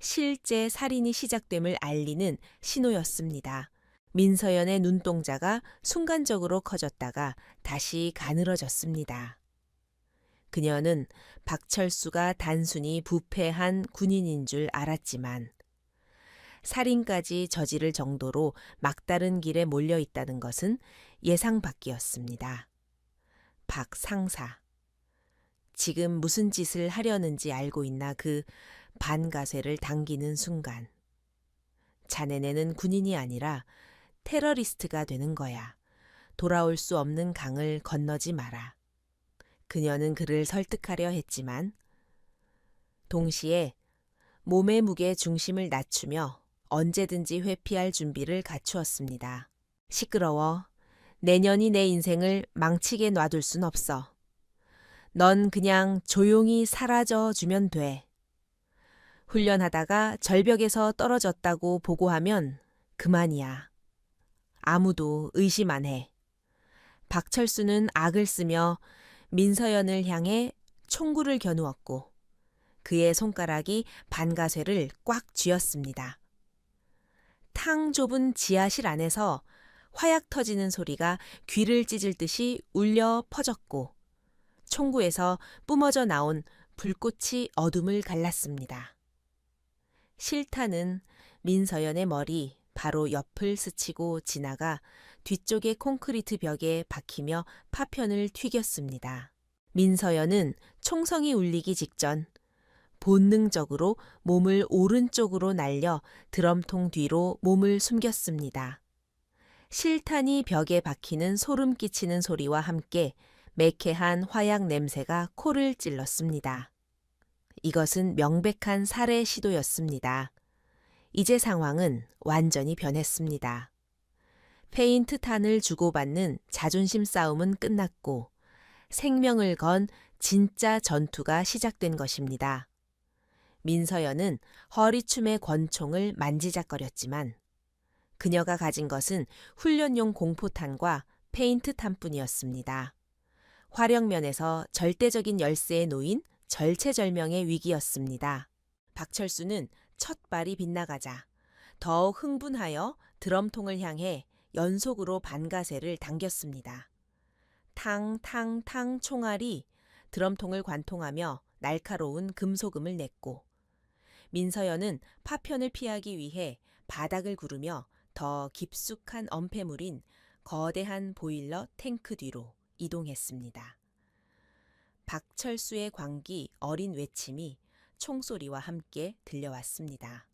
실제 살인이 시작됨을 알리는 신호였습니다. 민서연의 눈동자가 순간적으로 커졌다가 다시 가늘어졌습니다. 그녀는 박철수가 단순히 부패한 군인인 줄 알았지만 살인까지 저지를 정도로 막다른 길에 몰려 있다는 것은 예상 밖이었습니다. 박 상사. 지금 무슨 짓을 하려는지 알고 있나 그 반가쇠를 당기는 순간. 자네네는 군인이 아니라 테러리스트가 되는 거야. 돌아올 수 없는 강을 건너지 마라. 그녀는 그를 설득하려 했지만 동시에 몸의 무게 중심을 낮추며 언제든지 회피할 준비를 갖추었습니다. 시끄러워. 내년이 내 인생을 망치게 놔둘 순 없어. 넌 그냥 조용히 사라져 주면 돼. 훈련하다가 절벽에서 떨어졌다고 보고하면 그만이야. 아무도 의심 안 해. 박철수는 악을 쓰며 민서연을 향해 총구를 겨누었고 그의 손가락이 반가쇠를 꽉 쥐었습니다. 탕 좁은 지하실 안에서 화약 터지는 소리가 귀를 찢을 듯이 울려 퍼졌고 총구에서 뿜어져 나온 불꽃이 어둠을 갈랐습니다. 실탄은 민서연의 머리 바로 옆을 스치고 지나가 뒤쪽의 콘크리트 벽에 박히며 파편을 튀겼습니다. 민서연은 총성이 울리기 직전 본능적으로 몸을 오른쪽으로 날려 드럼통 뒤로 몸을 숨겼습니다. 실탄이 벽에 박히는 소름 끼치는 소리와 함께 매캐한 화약 냄새가 코를 찔렀습니다. 이것은 명백한 살해 시도였습니다. 이제 상황은 완전히 변했습니다. 페인트 탄을 주고받는 자존심 싸움은 끝났고 생명을 건 진짜 전투가 시작된 것입니다. 민서연은 허리춤의 권총을 만지작거렸지만 그녀가 가진 것은 훈련용 공포탄과 페인트 탄뿐이었습니다. 화력면에서 절대적인 열세에 놓인 절체절명의 위기였습니다. 박철수는 첫 발이 빗나가자 더욱 흥분하여 드럼통을 향해 연속으로 반가쇠를 당겼습니다. 탕탕탕 총알이 드럼통을 관통하며 날카로운 금속음을 냈고 민서연은 파편을 피하기 위해 바닥을 구르며 더 깊숙한 엄폐물인 거대한 보일러 탱크 뒤로 이동했습니다. 박철수의 광기 어린 외침이 총소리와 함께 들려왔습니다.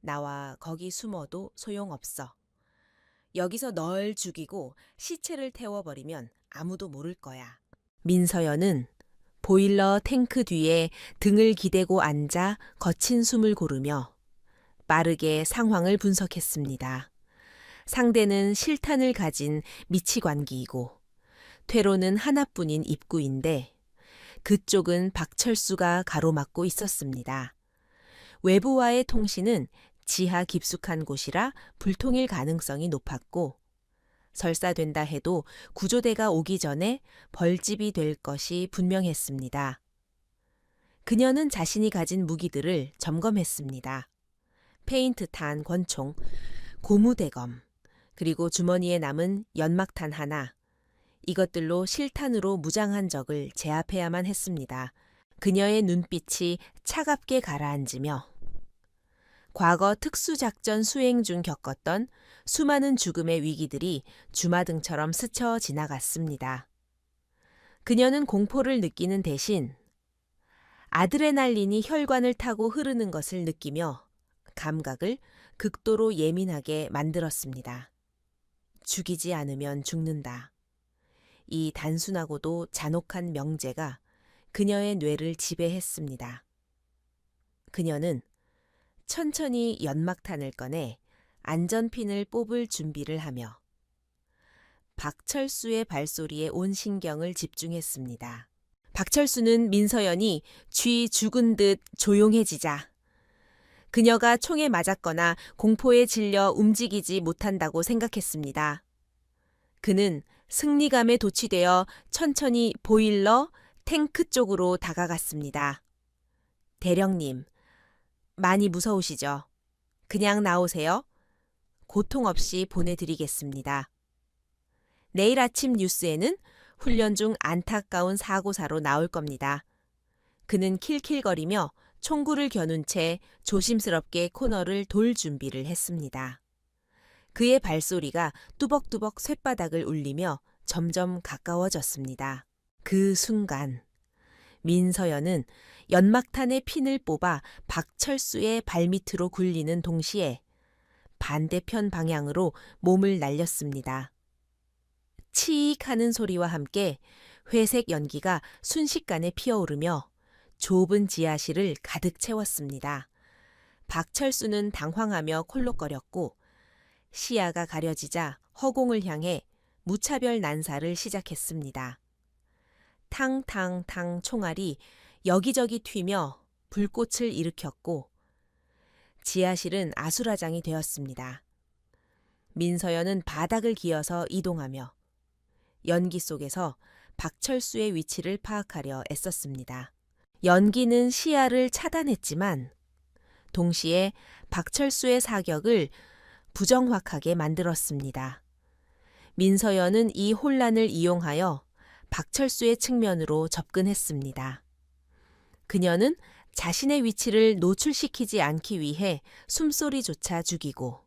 나와 거기 숨어도 소용없어. 여기서 널 죽이고 시체를 태워버리면 아무도 모를 거야. 민서연은 보일러 탱크 뒤에 등을 기대고 앉아 거친 숨을 고르며 빠르게 상황을 분석했습니다. 상대는 실탄을 가진 미치관기이고 퇴로는 하나뿐인 입구인데 그쪽은 박철수가 가로막고 있었습니다. 외부와의 통신은 지하 깊숙한 곳이라 불통일 가능성이 높았고 설사된다 해도 구조대가 오기 전에 벌집이 될 것이 분명했습니다. 그녀는 자신이 가진 무기들을 점검했습니다. 페인트탄 권총, 고무대검, 그리고 주머니에 남은 연막탄 하나, 이것들로 실탄으로 무장한 적을 제압해야만 했습니다. 그녀의 눈빛이 차갑게 가라앉으며 과거 특수작전 수행 중 겪었던 수많은 죽음의 위기들이 주마등처럼 스쳐 지나갔습니다. 그녀는 공포를 느끼는 대신 아드레날린이 혈관을 타고 흐르는 것을 느끼며 감각을 극도로 예민하게 만들었습니다. 죽이지 않으면 죽는다. 이 단순하고도 잔혹한 명제가 그녀의 뇌를 지배했습니다. 그녀는 천천히 연막탄을 꺼내 안전핀을 뽑을 준비를 하며 박철수의 발소리에 온 신경을 집중했습니다. 박철수는 민서연이 쥐 죽은 듯 조용해지자 그녀가 총에 맞았거나 공포에 질려 움직이지 못한다고 생각했습니다. 그는 승리감에 도취되어 천천히 보일러, 탱크 쪽으로 다가갔습니다. 대령님, 많이 무서우시죠? 그냥 나오세요. 고통 없이 보내드리겠습니다. 내일 아침 뉴스에는 훈련 중 안타까운 사고사로 나올 겁니다. 그는 킬킬거리며 총구를 겨눈 채 조심스럽게 코너를 돌 준비를 했습니다. 그의 발소리가 뚜벅뚜벅 쇳바닥을 울리며 점점 가까워졌습니다. 그 순간 민서연은 연막탄의 핀을 뽑아 박철수의 발밑으로 굴리는 동시에 반대편 방향으로 몸을 날렸습니다. 치익 하는 소리와 함께 회색 연기가 순식간에 피어오르며 좁은 지하실을 가득 채웠습니다. 박철수는 당황하며 콜록거렸고 시야가 가려지자 허공을 향해 무차별 난사를 시작했습니다. 탕탕탕 총알이 여기저기 튀며 불꽃을 일으켰고 지하실은 아수라장이 되었습니다. 민서연은 바닥을 기어서 이동하며 연기 속에서 박철수의 위치를 파악하려 애썼습니다. 연기는 시야를 차단했지만 동시에 박철수의 사격을 부정확하게 만들었습니다. 민서연은 이 혼란을 이용하여 박철수의 측면으로 접근했습니다. 그녀는 자신의 위치를 노출시키지 않기 위해 숨소리조차 죽이고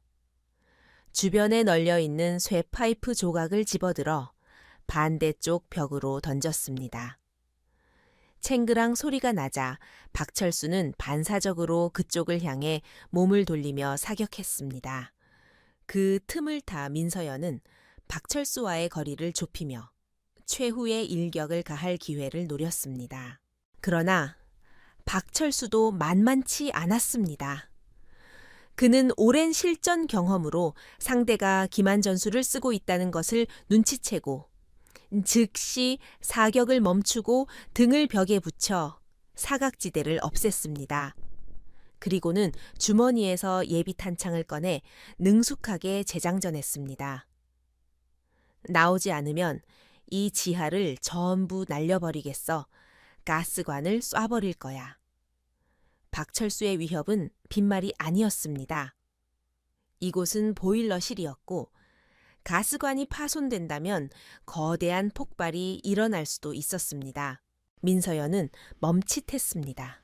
주변에 널려있는 쇠파이프 조각을 집어들어 반대쪽 벽으로 던졌습니다. 챙그랑 소리가 나자 박철수는 반사적으로 그쪽을 향해 몸을 돌리며 사격했습니다. 그 틈을 타 민서연은 박철수와의 거리를 좁히며 최후의 일격을 가할 기회를 노렸습니다. 그러나 박철수도 만만치 않았습니다. 그는 오랜 실전 경험으로 상대가 기만 전술을 쓰고 있다는 것을 눈치채고 즉시 사격을 멈추고 등을 벽에 붙여 사각지대를 없앴습니다. 그리고는 주머니에서 예비 탄창을 꺼내 능숙하게 재장전했습니다. 나오지 않으면 이 지하를 전부 날려버리겠어. 가스관을 쏴버릴 거야. 박철수의 위협은 빈말이 아니었습니다. 이곳은 보일러실이었고 가스관이 파손된다면 거대한 폭발이 일어날 수도 있었습니다. 민서연은 멈칫했습니다.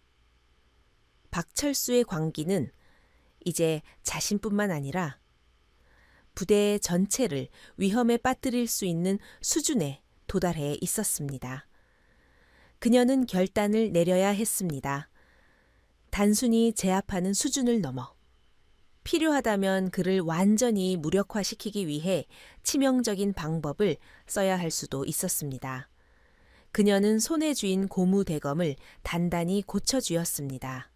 박철수의 광기는 이제 자신뿐만 아니라 부대 전체를 위험에 빠뜨릴 수 있는 수준에 도달해 있었습니다. 그녀는 결단을 내려야 했습니다. 단순히 제압하는 수준을 넘어 필요하다면 그를 완전히 무력화시키기 위해 치명적인 방법을 써야 할 수도 있었습니다. 그녀는 손에 쥐인 고무 대검을 단단히 고쳐쥐었습니다.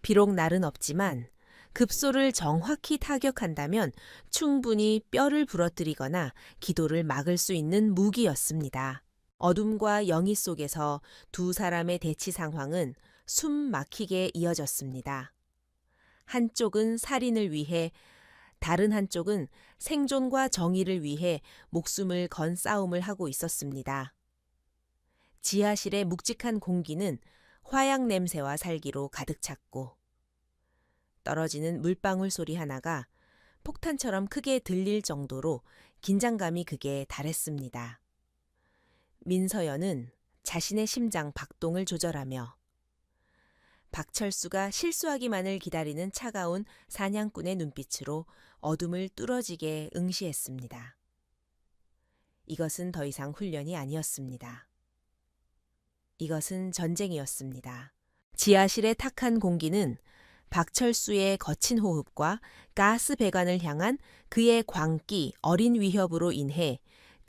비록 날은 없지만 급소를 정확히 타격한다면 충분히 뼈를 부러뜨리거나 기도를 막을 수 있는 무기였습니다. 어둠과 영희 속에서 두 사람의 대치 상황은 숨 막히게 이어졌습니다. 한쪽은 살인을 위해, 다른 한쪽은 생존과 정의를 위해 목숨을 건 싸움을 하고 있었습니다. 지하실의 묵직한 공기는 화약 냄새와 살기로 가득 찼고 떨어지는 물방울 소리 하나가 폭탄처럼 크게 들릴 정도로 긴장감이 극에 달했습니다. 민서연은 자신의 심장 박동을 조절하며 박철수가 실수하기만을 기다리는 차가운 사냥꾼의 눈빛으로 어둠을 뚫어지게 응시했습니다. 이것은 더 이상 훈련이 아니었습니다. 이것은 전쟁이었습니다. 지하실의 탁한 공기는 박철수의 거친 호흡과 가스 배관을 향한 그의 광기 어린 위협으로 인해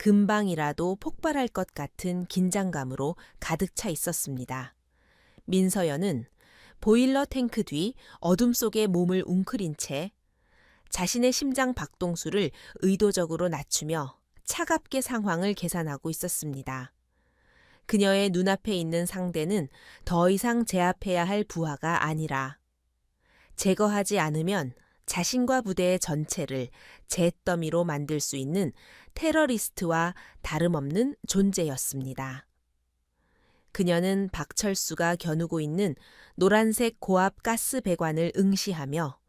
금방이라도 폭발할 것 같은 긴장감으로 가득 차 있었습니다. 민서연은 보일러 탱크 뒤 어둠 속에 몸을 웅크린 채 자신의 심장 박동수를 의도적으로 낮추며 차갑게 상황을 계산하고 있었습니다. 그녀의 눈앞에 있는 상대는 더 이상 제압해야 할 부하가 아니라 제거하지 않으면 자신과 부대의 전체를 잿더미로 만들 수 있는 테러리스트와 다름없는 존재였습니다. 그녀는 박철수가 겨누고 있는 노란색 고압 가스 배관을 응시하며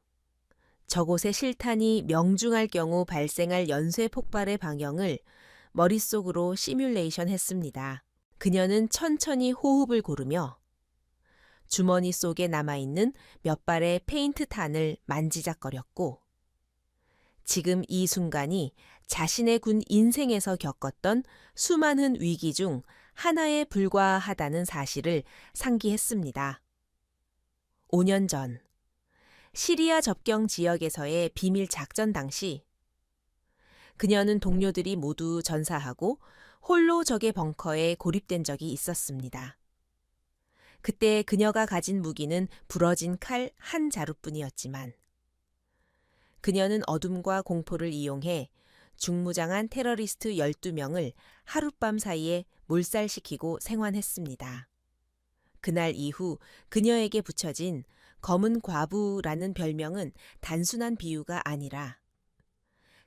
저곳에 실탄이 명중할 경우 발생할 연쇄 폭발의 방향을 머릿속으로 시뮬레이션 했습니다. 그녀는 천천히 호흡을 고르며 주머니 속에 남아있는 몇 발의 페인트 탄을 만지작거렸고 지금 이 순간이 자신의 군 인생에서 겪었던 수많은 위기 중 하나에 불과하다는 사실을 상기했습니다. 5년 전 시리아 접경 지역에서의 비밀 작전 당시 그녀는 동료들이 모두 전사하고 홀로 적의 벙커에 고립된 적이 있었습니다. 그때 그녀가 가진 무기는 부러진 칼 한 자루뿐이었지만 그녀는 어둠과 공포를 이용해 중무장한 테러리스트 12명을 하룻밤 사이에 몰살시키고 생환했습니다. 그날 이후 그녀에게 붙여진 검은 과부라는 별명은 단순한 비유가 아니라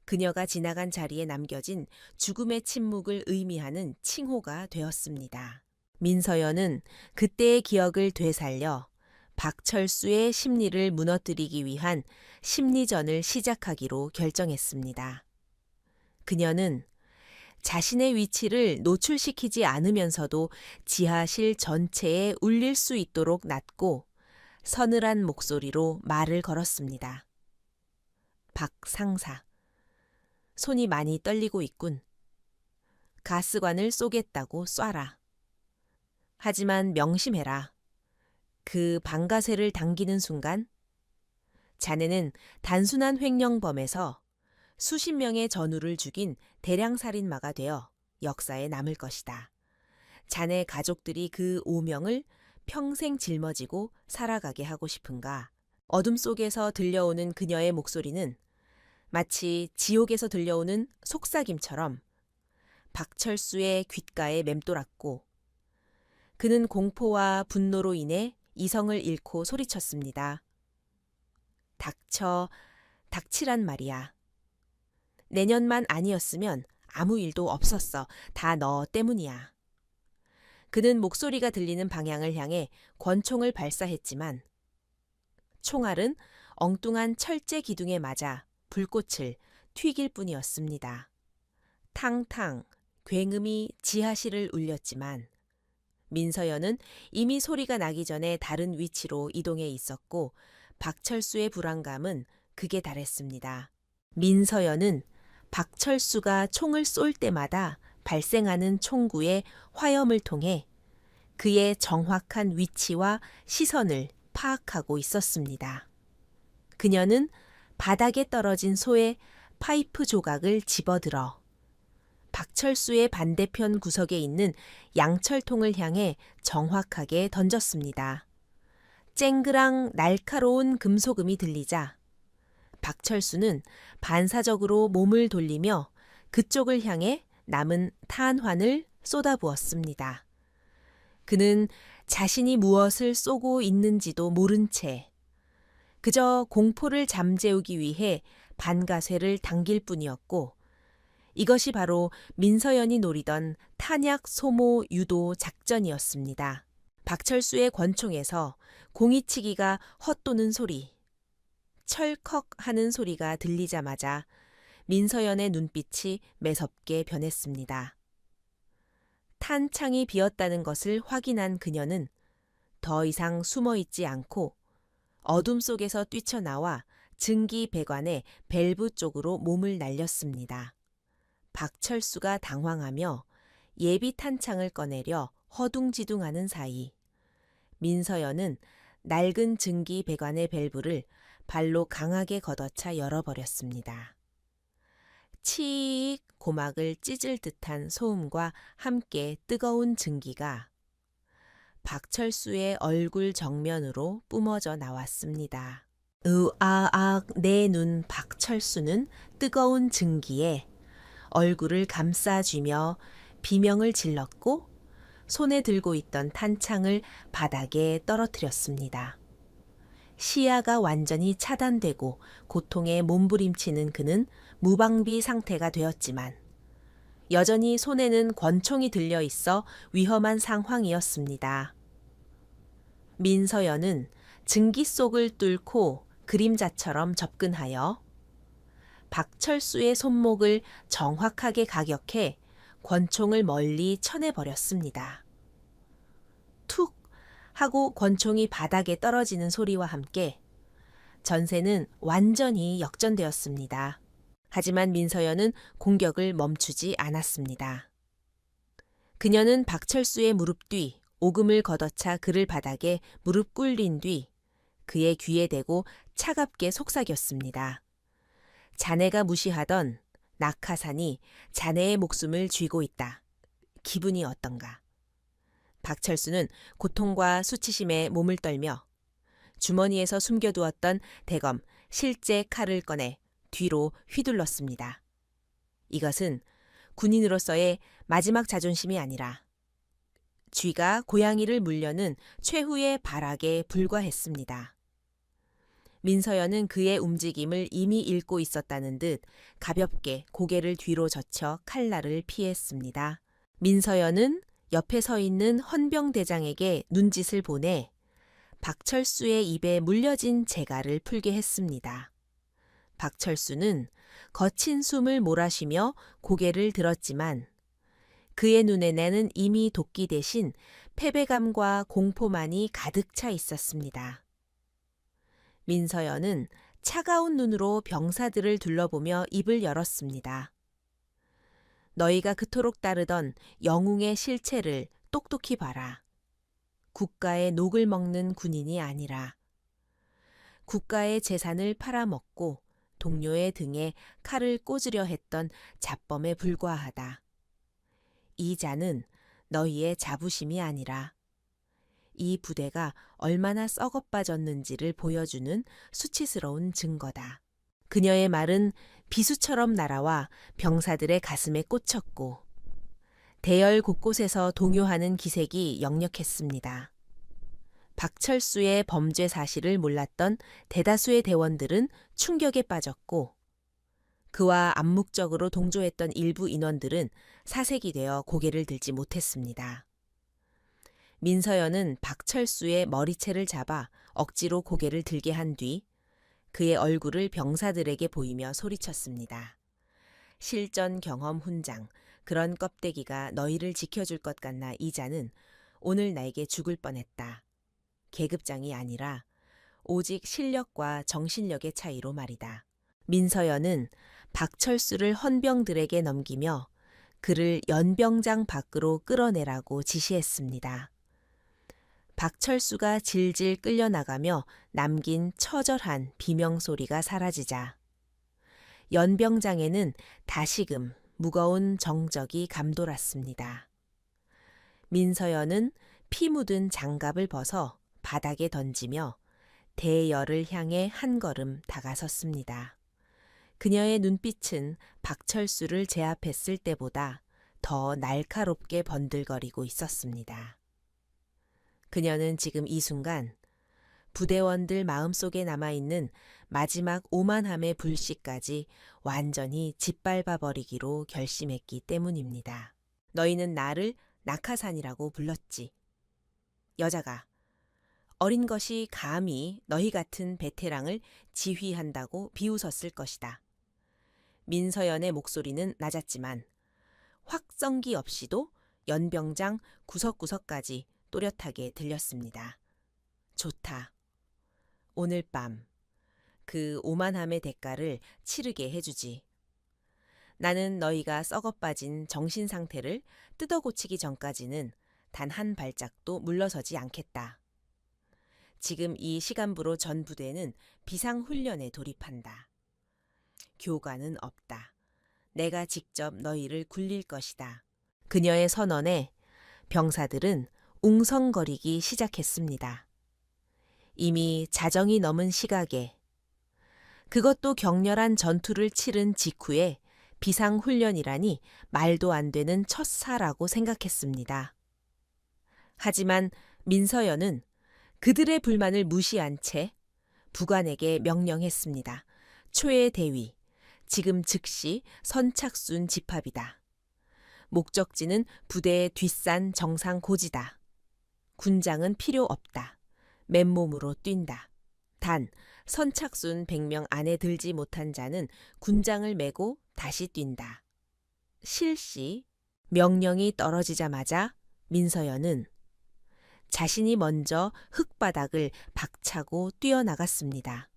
그녀가 지나간 자리에 남겨진 죽음의 침묵을 의미하는 칭호가 되었습니다. 민서연은 그때의 기억을 되살려 박철수의 심리를 무너뜨리기 위한 심리전을 시작하기로 결정했습니다. 그녀는 자신의 위치를 노출시키지 않으면서도 지하실 전체에 울릴 수 있도록 낮고 서늘한 목소리로 말을 걸었습니다. 박 상사, 손이 많이 떨리고 있군. 가스관을 쏘겠다고 쏴라. 하지만 명심해라. 그 방가쇠를 당기는 순간 자네는 단순한 횡령범에서 수십 명의 전우를 죽인 대량살인마가 되어 역사에 남을 것이다. 자네 가족들이 그 오명을 평생 짊어지고 살아가게 하고 싶은가? 어둠 속에서 들려오는 그녀의 목소리는 마치 지옥에서 들려오는 속삭임처럼 박철수의 귓가에 맴돌았고 그는 공포와 분노로 인해 이성을 잃고 소리쳤습니다. 닥쳐, 닥치란 말이야. 내년만 아니었으면 아무 일도 없었어. 다 너 때문이야. 그는 목소리가 들리는 방향을 향해 권총을 발사했지만 총알은 엉뚱한 철제 기둥에 맞아 불꽃을 튀길 뿐이었습니다. 탕탕 굉음이 지하실을 울렸지만 민서연은 이미 소리가 나기 전에 다른 위치로 이동해 있었고 박철수의 불안감은 극에 달했습니다. 민서연은 박철수가 총을 쏠 때마다 발생하는 총구의 화염을 통해 그의 정확한 위치와 시선을 파악하고 있었습니다. 그녀는 바닥에 떨어진 소의 파이프 조각을 집어들어 박철수의 반대편 구석에 있는 양철통을 향해 정확하게 던졌습니다. 쨍그랑 날카로운 금속음이 들리자 박철수는 반사적으로 몸을 돌리며 그쪽을 향해 남은 탄환을 쏟아부었습니다. 그는 자신이 무엇을 쏘고 있는지도 모른 채 그저 공포를 잠재우기 위해 반가쇠를 당길 뿐이었고 이것이 바로 민서연이 노리던 탄약 소모 유도 작전이었습니다. 박철수의 권총에서 공이치기가 헛도는 소리, 철컥 하는 소리가 들리자마자 민서연의 눈빛이 매섭게 변했습니다. 탄창이 비었다는 것을 확인한 그녀는 더 이상 숨어있지 않고 어둠 속에서 뛰쳐나와 증기 배관의 밸브 쪽으로 몸을 날렸습니다. 박철수가 당황하며 예비 탄창을 꺼내려 허둥지둥하는 사이 민서연은 낡은 증기 배관의 밸브를 발로 강하게 걷어차 열어버렸습니다. 치익 고막을 찢을 듯한 소음과 함께 뜨거운 증기가 박철수의 얼굴 정면으로 뿜어져 나왔습니다. 으아악 내 눈 박철수는 뜨거운 증기에 얼굴을 감싸쥐며 비명을 질렀고 손에 들고 있던 탄창을 바닥에 떨어뜨렸습니다. 시야가 완전히 차단되고 고통에 몸부림치는 그는 무방비 상태가 되었지만 여전히 손에는 권총이 들려 있어 위험한 상황이었습니다. 민서연은 증기 속을 뚫고 그림자처럼 접근하여 박철수의 손목을 정확하게 가격해 권총을 멀리 쳐내버렸습니다. 툭 하고 권총이 바닥에 떨어지는 소리와 함께 전세는 완전히 역전되었습니다. 하지만 민서연은 공격을 멈추지 않았습니다. 그녀는 박철수의 무릎 뒤 오금을 걷어차 그를 바닥에 무릎 꿇린 뒤 그의 귀에 대고 차갑게 속삭였습니다. 자네가 무시하던 낙하산이 자네의 목숨을 쥐고 있다. 기분이 어떤가? 박철수는 고통과 수치심에 몸을 떨며 주머니에서 숨겨두었던 대검 실제 칼을 꺼내 뒤로 휘둘렀습니다. 이것은 군인으로서의 마지막 자존심이 아니라 쥐가 고양이를 물려는 최후의 발악에 불과했습니다. 민서연은 그의 움직임을 이미 읽고 있었다는 듯 가볍게 고개를 뒤로 젖혀 칼날을 피했습니다. 민서연은 옆에 서 있는 헌병대장에게 눈짓을 보내 박철수의 입에 물려진 재갈을 풀게 했습니다. 박철수는 거친 숨을 몰아쉬며 고개를 들었지만 그의 눈에는 이미 도끼 대신 패배감과 공포만이 가득 차 있었습니다. 민서연은 차가운 눈으로 병사들을 둘러보며 입을 열었습니다. 너희가 그토록 따르던 영웅의 실체를 똑똑히 봐라. 국가의 녹을 먹는 군인이 아니라 국가의 재산을 팔아먹고 동료의 등에 칼을 꽂으려 했던 잡범에 불과하다. 이 자는 너희의 자부심이 아니라 이 부대가 얼마나 썩어빠졌는지를 보여주는 수치스러운 증거다. 그녀의 말은 비수처럼 날아와 병사들의 가슴에 꽂혔고 대열 곳곳에서 동요하는 기색이 역력했습니다. 박철수의 범죄 사실을 몰랐던 대다수의 대원들은 충격에 빠졌고 그와 암묵적으로 동조했던 일부 인원들은 사색이 되어 고개를 들지 못했습니다. 민서연은 박철수의 머리채를 잡아 억지로 고개를 들게 한 뒤 그의 얼굴을 병사들에게 보이며 소리쳤습니다. 실전 경험 훈장, 그런 껍데기가 너희를 지켜줄 것 같나 이 자는 오늘 나에게 죽을 뻔했다. 계급장이 아니라 오직 실력과 정신력의 차이로 말이다. 민서연은 박철수를 헌병들에게 넘기며 그를 연병장 밖으로 끌어내라고 지시했습니다. 박철수가 질질 끌려나가며 남긴 처절한 비명소리가 사라지자 연병장에는 다시금 무거운 정적이 감돌았습니다. 민서연은 피 묻은 장갑을 벗어 바닥에 던지며 대열을 향해 한 걸음 다가섰습니다. 그녀의 눈빛은 박철수를 제압했을 때보다 더 날카롭게 번들거리고 있었습니다. 그녀는 지금 이 순간 부대원들 마음속에 남아있는 마지막 오만함의 불씨까지 완전히 짓밟아버리기로 결심했기 때문입니다. 너희는 나를 낙하산이라고 불렀지. 여자가 어린 것이 감히 너희 같은 베테랑을 지휘한다고 비웃었을 것이다. 민서연의 목소리는 낮았지만 확성기 없이도 연병장 구석구석까지 또렷하게 들렸습니다. 좋다. 오늘 밤 그 오만함의 대가를 치르게 해주지. 나는 너희가 썩어빠진 정신 상태를 뜯어고치기 전까지는 단 한 발짝도 물러서지 않겠다. 지금 이 시간부로 전 부대는 비상훈련에 돌입한다. 교관은 없다. 내가 직접 너희를 굴릴 것이다. 그녀의 선언에 병사들은 웅성거리기 시작했습니다. 이미 자정이 넘은 시각에 그것도 격렬한 전투를 치른 직후에 비상훈련이라니 말도 안 되는 첫사라고 생각했습니다. 하지만 민서연은 그들의 불만을 무시한 채 부관에게 명령했습니다. 초의 대위, 지금 즉시 선착순 집합이다. 목적지는 부대의 뒷산 정상 고지다. 군장은 필요 없다. 맨몸으로 뛴다. 단 선착순 100명 안에 들지 못한 자는 군장을 메고 다시 뛴다. 실시 명령이 떨어지자마자 민서연은 자신이 먼저 흙바닥을 박차고 뛰어나갔습니다.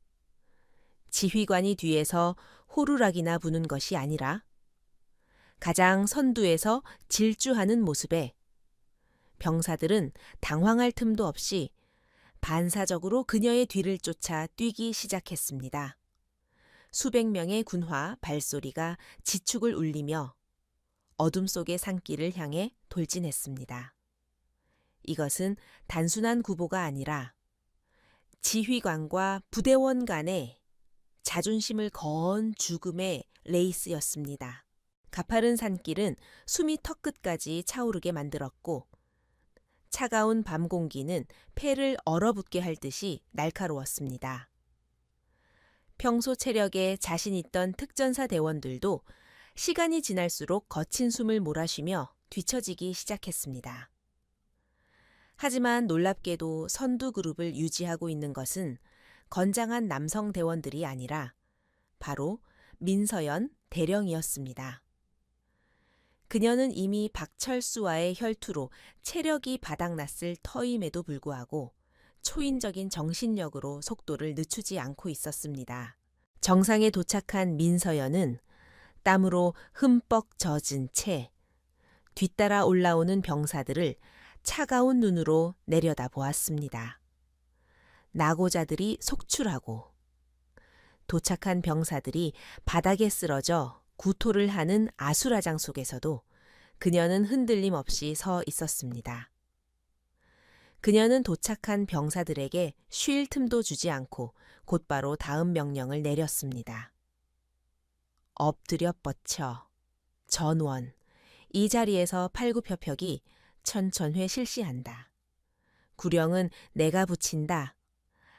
지휘관이 뒤에서 호루라기나 부는 것이 아니라 가장 선두에서 질주하는 모습에 병사들은 당황할 틈도 없이 반사적으로 그녀의 뒤를 쫓아 뛰기 시작했습니다. 수백 명의 군화 발소리가 지축을 울리며 어둠 속의 산길을 향해 돌진했습니다. 이것은 단순한 구보가 아니라 지휘관과 부대원 간의 자존심을 거은 죽음의 레이스였습니다. 가파른 산길은 숨이 턱끝까지 차오르게 만들었고 차가운 밤 공기는 폐를 얼어붙게 할 듯이 날카로웠습니다. 평소 체력에 자신 있던 특전사 대원들도 시간이 지날수록 거친 숨을 몰아쉬며 뒤처지기 시작했습니다. 하지만 놀랍게도 선두 그룹을 유지하고 있는 것은 건장한 남성 대원들이 아니라 바로 민서연 대령이었습니다. 그녀는 이미 박철수와의 혈투로 체력이 바닥났을 터임에도 불구하고 초인적인 정신력으로 속도를 늦추지 않고 있었습니다. 정상에 도착한 민서연은 땀으로 흠뻑 젖은 채 뒤따라 올라오는 병사들을 차가운 눈으로 내려다보았습니다. 낙오자들이 속출하고 도착한 병사들이 바닥에 쓰러져 구토를 하는 아수라장 속에서도 그녀는 흔들림 없이 서 있었습니다. 그녀는 도착한 병사들에게 쉴 틈도 주지 않고 곧바로 다음 명령을 내렸습니다. 엎드려 뻗쳐, 전원, 이 자리에서 팔굽혀펴기 천천회 실시한다. 구령은 내가 붙인다.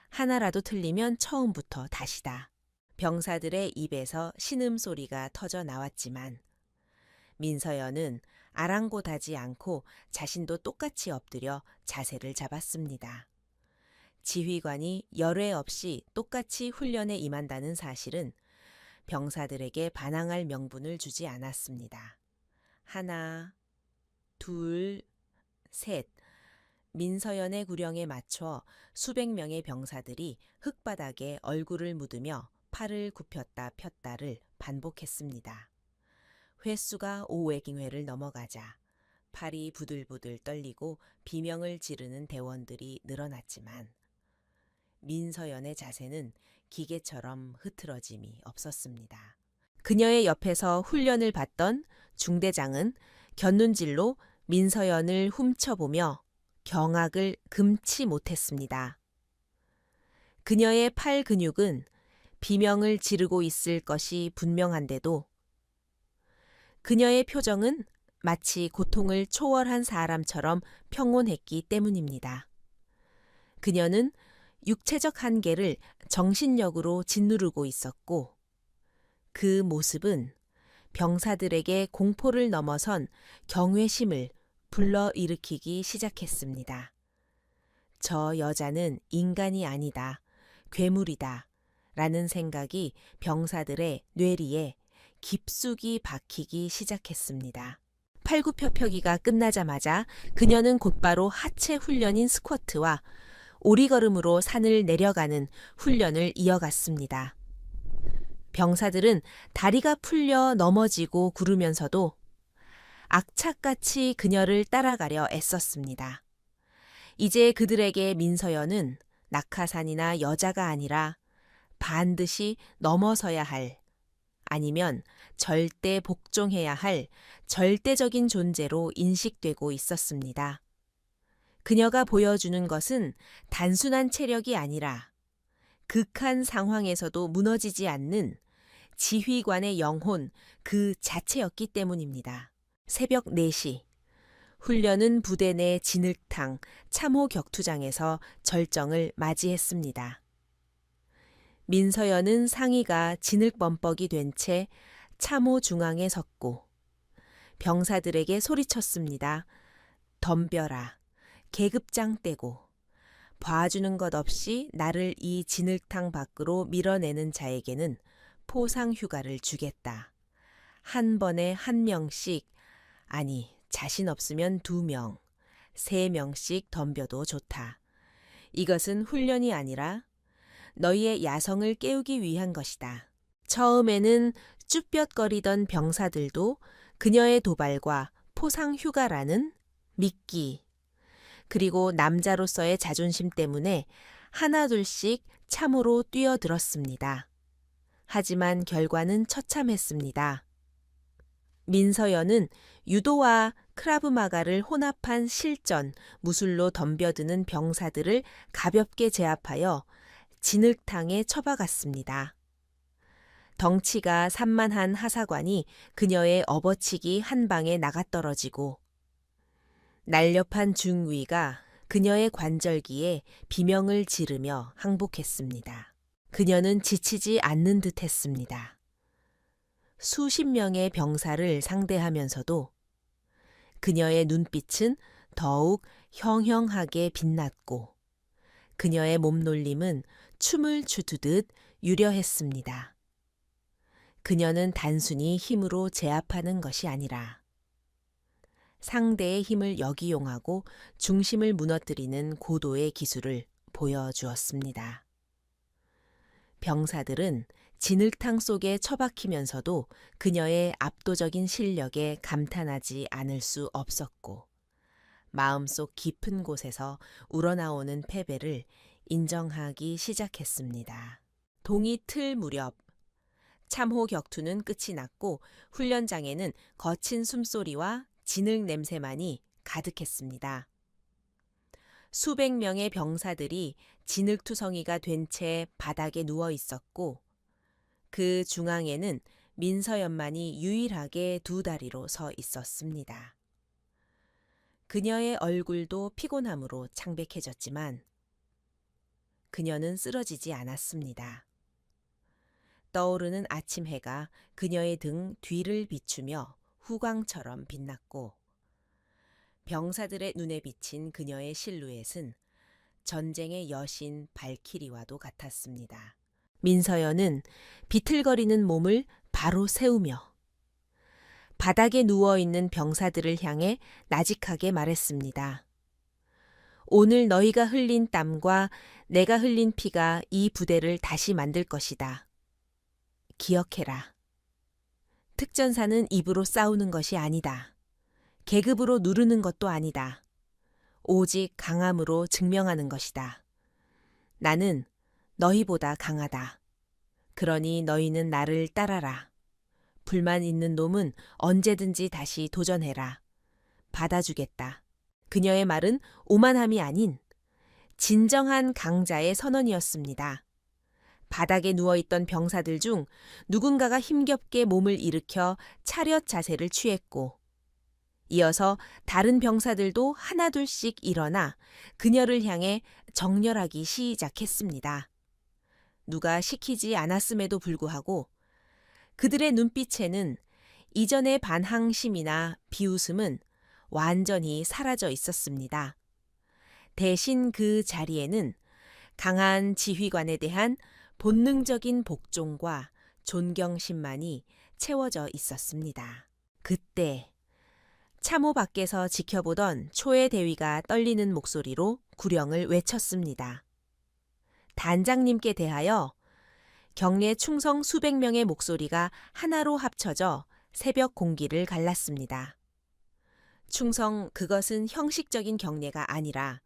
하나라도 틀리면 처음부터 다시다. 병사들의 입에서 신음소리가 터져 나왔지만 민서연은 아랑곳하지 않고 자신도 똑같이 엎드려 자세를 잡았습니다. 지휘관이 열외 없이 똑같이 훈련에 임한다는 사실은 병사들에게 반항할 명분을 주지 않았습니다. 하나, 둘, 셋. 민서연의 구령에 맞춰 수백 명의 병사들이 흙바닥에 얼굴을 묻으며 팔을 굽혔다 폈다를 반복했습니다. 횟수가 500회를 넘어가자 팔이 부들부들 떨리고 비명을 지르는 대원들이 늘어났지만 민서연의 자세는 기계처럼 흐트러짐이 없었습니다. 그녀의 옆에서 훈련을 받던 중대장은 곁눈질로 민서연을 훔쳐보며 경악을 금치 못했습니다. 그녀의 팔 근육은 비명을 지르고 있을 것이 분명한데도 그녀의 표정은 마치 고통을 초월한 사람처럼 평온했기 때문입니다. 그녀는 육체적 한계를 정신력으로 짓누르고 있었고 그 모습은 병사들에게 공포를 넘어선 경외심을 불러일으키기 시작했습니다. 저 여자는 인간이 아니다, 괴물이다 라는 생각이 병사들의 뇌리에 깊숙이 박히기 시작했습니다. 팔굽혀펴기가 끝나자마자 그녀는 곧바로 하체 훈련인 스쿼트와 오리걸음으로 산을 내려가는 훈련을 이어갔습니다. 병사들은 다리가 풀려 넘어지고 구르면서도 악착같이 그녀를 따라가려 애썼습니다. 이제 그들에게 민서연은 낙하산이나 여자가 아니라 반드시 넘어서야 할 아니면 절대 복종해야 할 절대적인 존재로 인식되고 있었습니다. 그녀가 보여주는 것은 단순한 체력이 아니라 극한 상황에서도 무너지지 않는 지휘관의 영혼 그 자체였기 때문입니다. 새벽 4시. 훈련은 부대 내 진흙탕 참호 격투장에서 절정을 맞이했습니다. 민서연은 상의가 진흙범벅이 된 채 참호 중앙에 섰고 병사들에게 소리쳤습니다. 덤벼라. 계급장 떼고 봐주는 것 없이 나를 이 진흙탕 밖으로 밀어내는 자에게는 포상 휴가를 주겠다. 한 번에 1명씩, 아니 자신 없으면 2명, 3명씩 덤벼도 좋다. 이것은 훈련이 아니라 너희의 야성을 깨우기 위한 것이다. 처음에는 쭈뼛거리던 병사들도 그녀의 도발과 포상 휴가라는 미끼, 그리고 남자로서의 자존심 때문에 하나둘씩 참으로 뛰어들었습니다. 하지만 결과는 처참했습니다. 민서연은 유도와 크라브마가를 혼합한 실전, 무술로 덤벼드는 병사들을 가볍게 제압하여 진흙탕에 처박았습니다. 덩치가 산만한 하사관이 그녀의 업어치기 한 방에 나가떨어지고 날렵한 중위가 그녀의 관절기에 비명을 지르며 항복했습니다. 그녀는 지치지 않는 듯 했습니다. 수십 명의 병사를 상대하면서도 그녀의 눈빛은 더욱 형형하게 빛났고 그녀의 몸놀림은 춤을 추듯 유려했습니다. 그녀는 단순히 힘으로 제압하는 것이 아니라 상대의 힘을 역이용하고 중심을 무너뜨리는 고도의 기술을 보여주었습니다. 병사들은 진흙탕 속에 처박히면서도 그녀의 압도적인 실력에 감탄하지 않을 수 없었고 마음속 깊은 곳에서 우러나오는 패배를 인정하기 시작했습니다. 동이 틀 무렵 참호 격투는 끝이 났고 훈련장에는 거친 숨소리와 진흙 냄새만이 가득했습니다. 수백 명의 병사들이 진흙투성이가 된 채 바닥에 누워 있었고 그 중앙에는 민서연만이 유일하게 2다리로 서 있었습니다. 그녀의 얼굴도 피곤함으로 창백해졌지만 그녀는 쓰러지지 않았습니다. 떠오르는 아침 해가 그녀의 등 뒤를 비추며 후광처럼 빛났고 병사들의 눈에 비친 그녀의 실루엣은 전쟁의 여신 발키리와도 같았습니다. 민서연은 비틀거리는 몸을 바로 세우며 바닥에 누워있는 병사들을 향해 나직하게 말했습니다. 오늘 너희가 흘린 땀과 내가 흘린 피가 이 부대를 다시 만들 것이다. 기억해라. 특전사는 입으로 싸우는 것이 아니다. 계급으로 누르는 것도 아니다. 오직 강함으로 증명하는 것이다. 나는 너희보다 강하다. 그러니 너희는 나를 따라라. 불만 있는 놈은 언제든지 다시 도전해라. 받아주겠다. 그녀의 말은 오만함이 아닌 진정한 강자의 선언이었습니다. 바닥에 누워있던 병사들 중 누군가가 힘겹게 몸을 일으켜 차렷 자세를 취했고 이어서 다른 병사들도 하나둘씩 일어나 그녀를 향해 정렬하기 시작했습니다. 누가 시키지 않았음에도 불구하고 그들의 눈빛에는 이전의 반항심이나 비웃음은 완전히 사라져 있었습니다. 대신 그 자리에는 강한 지휘관에 대한 본능적인 복종과 존경심만이 채워져 있었습니다. 그때 참호 밖에서 지켜보던 초의 대위가 떨리는 목소리로 구령을 외쳤습니다. 단장님께 대하여 경례 충성 수백 명의 목소리가 하나로 합쳐져 새벽 공기를 갈랐습니다. 충성, 그것은 형식적인 경례가 아니라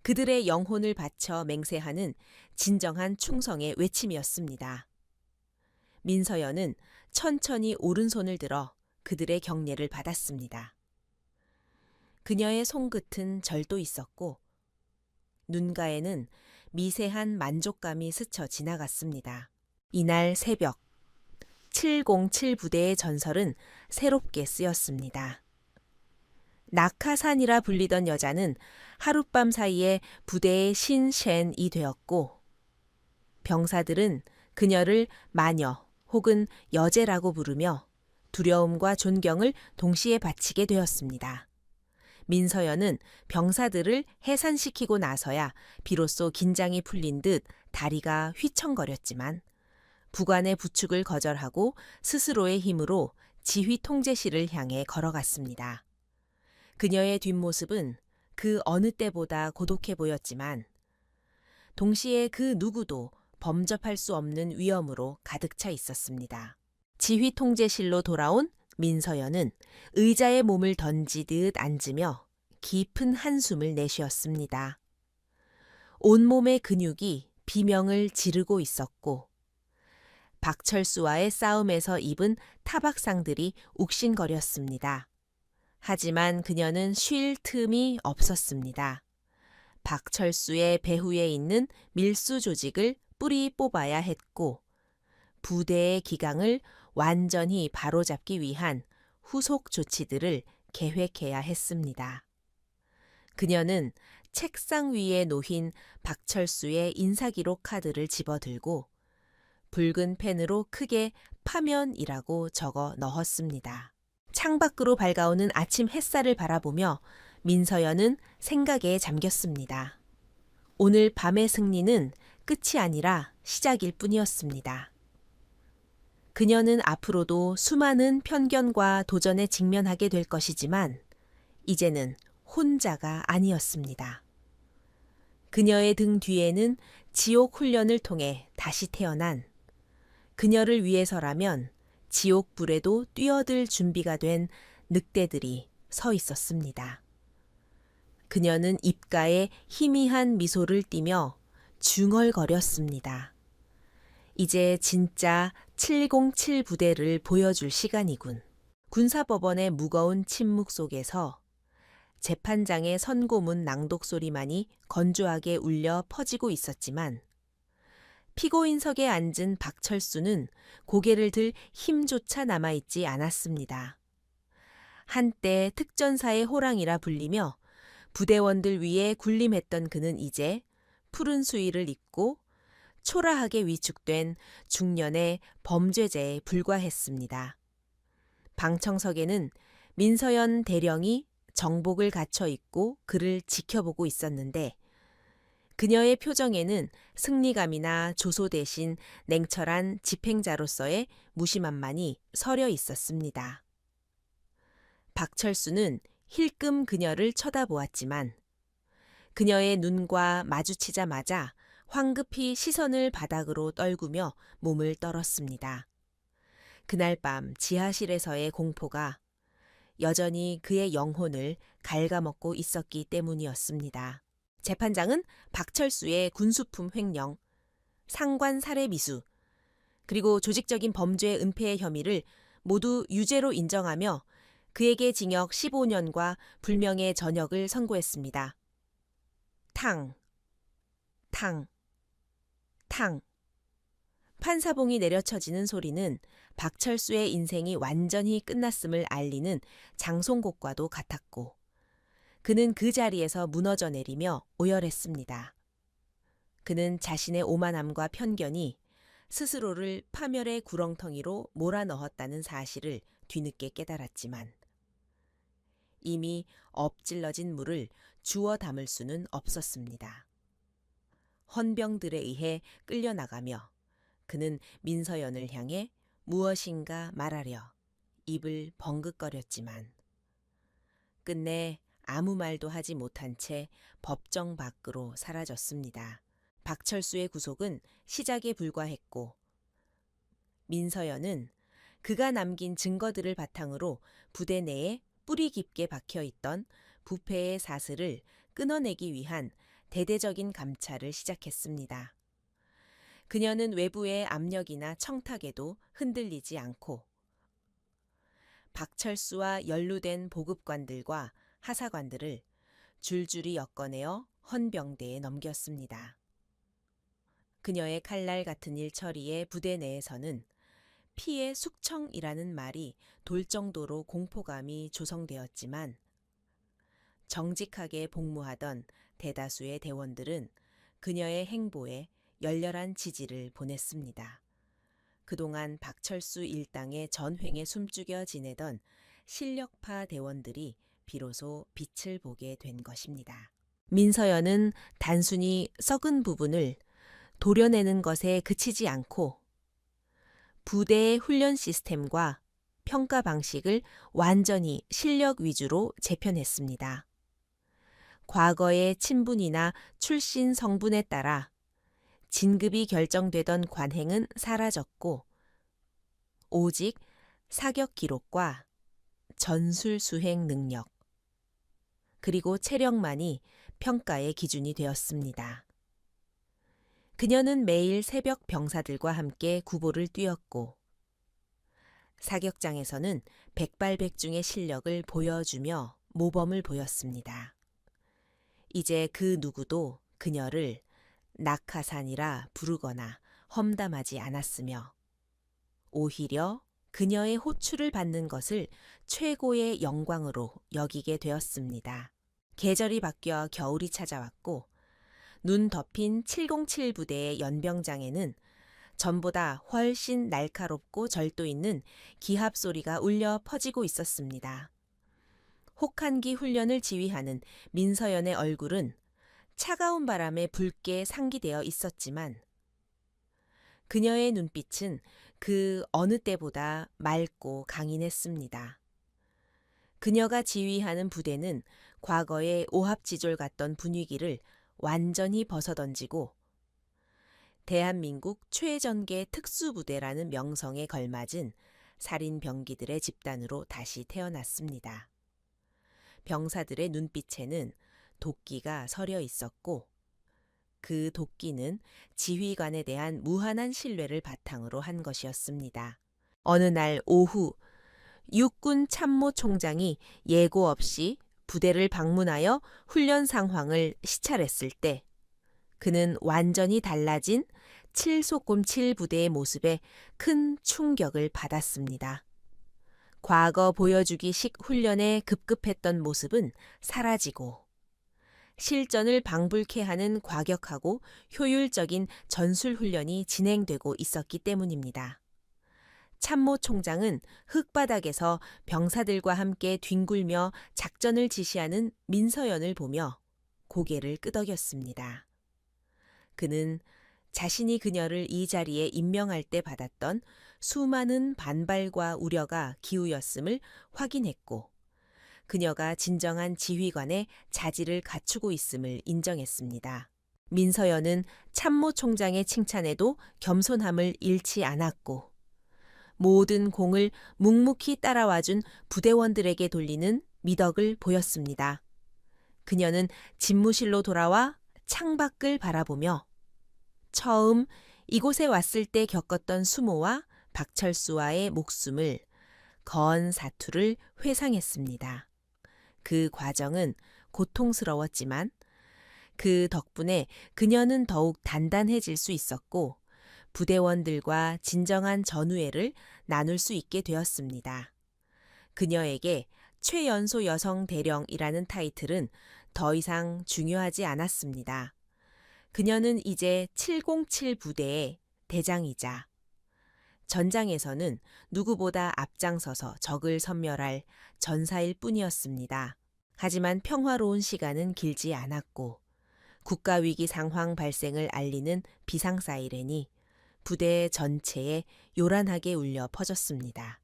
그들의 영혼을 바쳐 맹세하는 진정한 충성의 외침이었습니다. 민서연은 천천히 오른손을 들어 그들의 격려를 받았습니다. 그녀의 손끝은 절도 있었고 눈가에는 미세한 만족감이 스쳐 지나갔습니다. 이날 새벽 707 부대의 전설은 새롭게 쓰였습니다. 낙하산이라 불리던 여자는 하룻밤 사이에 부대의 신쉔이 되었고 병사들은 그녀를 마녀 혹은 여제라고 부르며 두려움과 존경을 동시에 바치게 되었습니다. 민서연은 병사들을 해산시키고 나서야 비로소 긴장이 풀린 듯 다리가 휘청거렸지만 부관의 부축을 거절하고 스스로의 힘으로 지휘 통제실을 향해 걸어갔습니다. 그녀의 뒷모습은 그 어느 때보다 고독해 보였지만 동시에 그 누구도 범접할 수 없는 위험으로 가득 차 있었습니다. 지휘 통제실로 돌아온 민서연은 의자에 몸을 던지듯 앉으며 깊은 한숨을 내쉬었습니다. 온몸의 근육이 비명을 지르고 있었고 박철수와의 싸움에서 입은 타박상들이 욱신거렸습니다. 하지만 그녀는 쉴 틈이 없었습니다. 박철수의 배후에 있는 밀수 조직을 뿌리 뽑아야 했고 부대의 기강을 완전히 바로잡기 위한 후속 조치들을 계획해야 했습니다. 그녀는 책상 위에 놓인 박철수의 인사기록 카드를 집어들고 붉은 펜으로 크게 파면이라고 적어 넣었습니다. 창밖으로 밝아오는 아침 햇살을 바라보며 민서연은 생각에 잠겼습니다. 오늘 밤의 승리는 끝이 아니라 시작일 뿐이었습니다. 그녀는 앞으로도 수많은 편견과 도전에 직면하게 될 것이지만 이제는 혼자가 아니었습니다. 그녀의 등 뒤에는 지옥 훈련을 통해 다시 태어난 그녀를 위해서라면 지옥 불에도 뛰어들 준비가 된 늑대들이 서 있었습니다. 그녀는 입가에 희미한 미소를 띠며 중얼거렸습니다. 이제 진짜 707 부대를 보여줄 시간이군. 군사법원의 무거운 침묵 속에서 재판장의 선고문 낭독 소리만이 건조하게 울려 퍼지고 있었지만 피고인석에 앉은 박철수는 고개를 들 힘조차 남아있지 않았습니다. 한때 특전사의 호랑이라 불리며 부대원들 위에 군림했던 그는 이제 푸른 수의를 입고 초라하게 위축된 중년의 범죄자에 불과했습니다. 방청석에는 민서연 대령이 정복을 갖춰 입고 그를 지켜보고 있었는데 그녀의 표정에는 승리감이나 조소 대신 냉철한 집행자로서의 무심함만이 서려 있었습니다. 박철수는 힐끔 그녀를 쳐다보았지만 그녀의 눈과 마주치자마자 황급히 시선을 바닥으로 떨구며 몸을 떨었습니다. 그날 밤 지하실에서의 공포가 여전히 그의 영혼을 갉아먹고 있었기 때문이었습니다. 재판장은 박철수의 군수품 횡령, 상관 살해 미수, 그리고 조직적인 범죄 은폐의 혐의를 모두 유죄로 인정하며 그에게 징역 15년과 불명예 전역을 선고했습니다. 탕, 탕, 탕. 판사봉이 내려쳐지는 소리는 박철수의 인생이 완전히 끝났음을 알리는 장송곡과도 같았고 그는 그 자리에서 무너져 내리며 오열했습니다. 그는 자신의 오만함과 편견이 스스로를 파멸의 구렁텅이로 몰아넣었다는 사실을 뒤늦게 깨달았지만 이미 엎질러진 물을 주워 담을 수는 없었습니다. 헌병들에 의해 끌려나가며 그는 민서연을 향해 무엇인가 말하려 입을 벙긋거렸지만 끝내 아무 말도 하지 못한 채 법정 밖으로 사라졌습니다. 박철수의 구속은 시작에 불과했고 민서연은 그가 남긴 증거들을 바탕으로 부대 내에 뿌리 깊게 박혀있던 부패의 사슬을 끊어내기 위한 대대적인 감찰을 시작했습니다. 그녀는 외부의 압력이나 청탁에도 흔들리지 않고 박철수와 연루된 보급관들과 하사관들을 줄줄이 엮어내어 헌병대에 넘겼습니다. 그녀의 칼날 같은 일 처리에 부대 내에서는 피의 숙청이라는 말이 돌 정도로 공포감이 조성되었지만 정직하게 복무하던 대다수의 대원들은 그녀의 행보에 열렬한 지지를 보냈습니다. 그동안 박철수 일당의 전횡에 숨죽여 지내던 실력파 대원들이 비로소 빛을 보게 된 것입니다. 민서연은 단순히 썩은 부분을 도려내는 것에 그치지 않고 부대의 훈련 시스템과 평가 방식을 완전히 실력 위주로 재편했습니다. 과거의 친분이나 출신 성분에 따라 진급이 결정되던 관행은 사라졌고 오직 사격 기록과 전술 수행 능력 그리고 체력만이 평가의 기준이 되었습니다. 그녀는 매일 새벽 병사들과 함께 구보를 뛰었고 사격장에서는 백발백중의 실력을 보여주며 모범을 보였습니다. 이제 그 누구도 그녀를 낙하산이라 부르거나 험담하지 않았으며 오히려 그녀의 호출을 받는 것을 최고의 영광으로 여기게 되었습니다. 계절이 바뀌어 겨울이 찾아왔고 눈 덮인 707 부대의 연병장에는 전보다 훨씬 날카롭고 절도 있는 기합 소리가 울려 퍼지고 있었습니다. 혹한기 훈련을 지휘하는 민서연의 얼굴은 차가운 바람에 붉게 상기되어 있었지만 그녀의 눈빛은 그 어느 때보다 맑고 강인했습니다. 그녀가 지휘하는 부대는 과거의 오합지졸 같던 분위기를 완전히 벗어던지고 대한민국 최전개 특수부대라는 명성에 걸맞은 살인 병기들의 집단으로 다시 태어났습니다. 병사들의 눈빛에는 도끼가 서려 있었고 그 도끼는 지휘관에 대한 무한한 신뢰를 바탕으로 한 것이었습니다. 어느 날 오후 육군 참모총장이 예고 없이 부대를 방문하여 훈련 상황을 시찰했을 때 그는 완전히 달라진 7소꼼7 부대의 모습에 큰 충격을 받았습니다. 과거 보여주기식 훈련에 급급했던 모습은 사라지고 실전을 방불케 하는 과격하고 효율적인 전술훈련이 진행되고 있었기 때문입니다. 참모총장은 흙바닥에서 병사들과 함께 뒹굴며 작전을 지시하는 민서연을 보며 고개를 끄덕였습니다. 그는 자신이 그녀를 이 자리에 임명할 때 받았던 수많은 반발과 우려가 기우였음을 확인했고 그녀가 진정한 지휘관의 자질을 갖추고 있음을 인정했습니다. 민서연은 참모총장의 칭찬에도 겸손함을 잃지 않았고 모든 공을 묵묵히 따라와준 부대원들에게 돌리는 미덕을 보였습니다. 그녀는 집무실로 돌아와 창밖을 바라보며 처음 이곳에 왔을 때 겪었던 수모와 박철수와의 목숨을 거언 사투를 회상했습니다. 그 과정은 고통스러웠지만 그 덕분에 그녀는 더욱 단단해질 수 있었고 부대원들과 진정한 전우애를 나눌 수 있게 되었습니다. 그녀에게 최연소 여성 대령이라는 타이틀은 더 이상 중요하지 않았습니다. 그녀는 이제 707 부대의 대장이자 전장에서는 누구보다 앞장서서 적을 섬멸할 전사일 뿐이었습니다. 하지만 평화로운 시간은 길지 않았고 국가위기 상황 발생을 알리는 비상 사이렌이 부대 전체에 요란하게 울려 퍼졌습니다.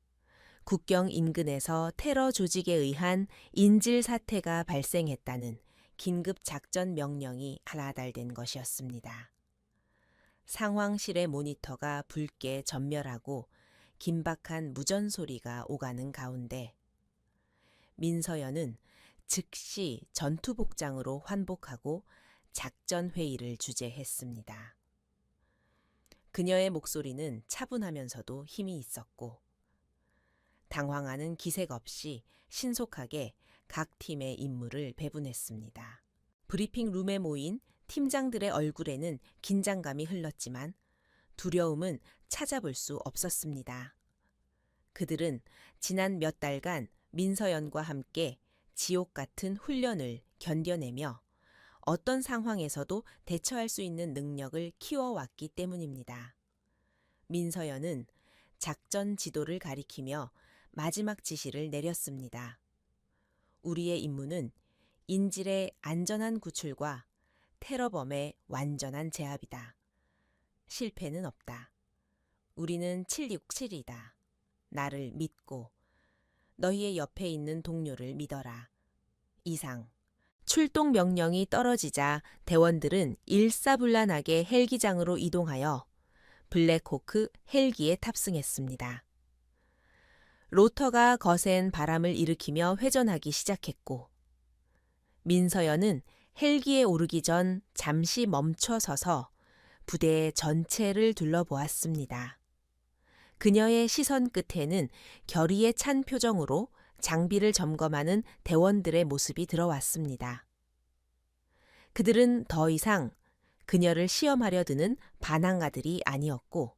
국경 인근에서 테러 조직에 의한 인질 사태가 발생했다는 긴급 작전 명령이 하나달된 것이었습니다. 상황실의 모니터가 붉게 전멸하고 긴박한 무전 소리가 오가는 가운데 민서연은 즉시 전투복장으로 환복하고 작전 회의를 주재했습니다. 그녀의 목소리는 차분하면서도 힘이 있었고, 당황하는 기색 없이 신속하게 각 팀의 임무를 배분했습니다. 브리핑 룸에 모인 팀장들의 얼굴에는 긴장감이 흘렀지만 두려움은 찾아볼 수 없었습니다. 그들은 지난 몇 달간 민서연과 함께 지옥 같은 훈련을 견뎌내며 어떤 상황에서도 대처할 수 있는 능력을 키워왔기 때문입니다. 민서연은 작전 지도를 가리키며 마지막 지시를 내렸습니다. 우리의 임무는 인질의 안전한 구출과 테러범의 완전한 제압이다. 실패는 없다. 우리는 767이다. 나를 믿고 너희의 옆에 있는 동료를 믿어라. 이상. 출동 명령이 떨어지자 대원들은 일사불란하게 헬기장으로 이동하여 블랙호크 헬기에 탑승했습니다. 로터가 거센 바람을 일으키며 회전하기 시작했고, 민서연은 헬기에 오르기 전 잠시 멈춰 서서 부대 전체를 둘러보았습니다. 그녀의 시선 끝에는 결의에 찬 표정으로 장비를 점검하는 대원들의 모습이 들어왔습니다. 그들은 더 이상 그녀를 시험하려 드는 반항아들이 아니었고,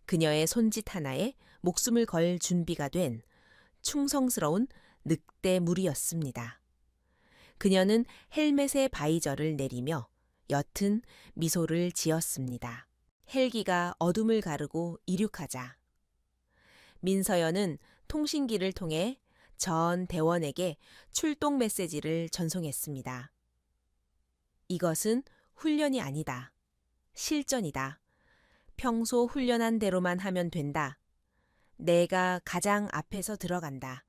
그녀의 손짓 하나에 목숨을 걸 준비가 된 충성스러운 늑대 무리였습니다. 그녀는 헬멧의 바이저를 내리며 옅은 미소를 지었습니다. 헬기가 어둠을 가르고 이륙하자 민서연은 통신기를 통해 전 대원에게 출동 메시지를 전송했습니다. 이것은 훈련이 아니다. 실전이다. 평소 훈련한 대로만 하면 된다. 내가 가장 앞에서 들어간다.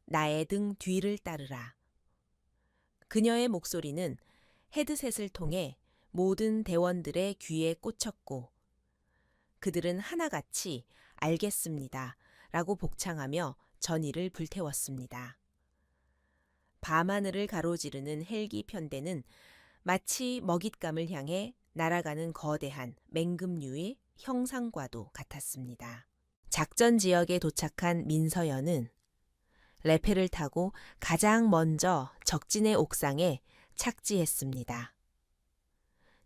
나의 등 뒤를 따르라. 그녀의 목소리는 헤드셋을 통해 모든 대원들의 귀에 꽂혔고, 그들은 하나같이 알겠습니다. 라고 복창하며 전의를 불태웠습니다. 밤하늘을 가로지르는 헬기 편대는 마치 먹잇감을 향해 날아가는 거대한 맹금류의 형상과도 같았습니다. 작전 지역에 도착한 민서연은 레펠을 타고 가장 먼저 적진의 옥상에 착지했습니다.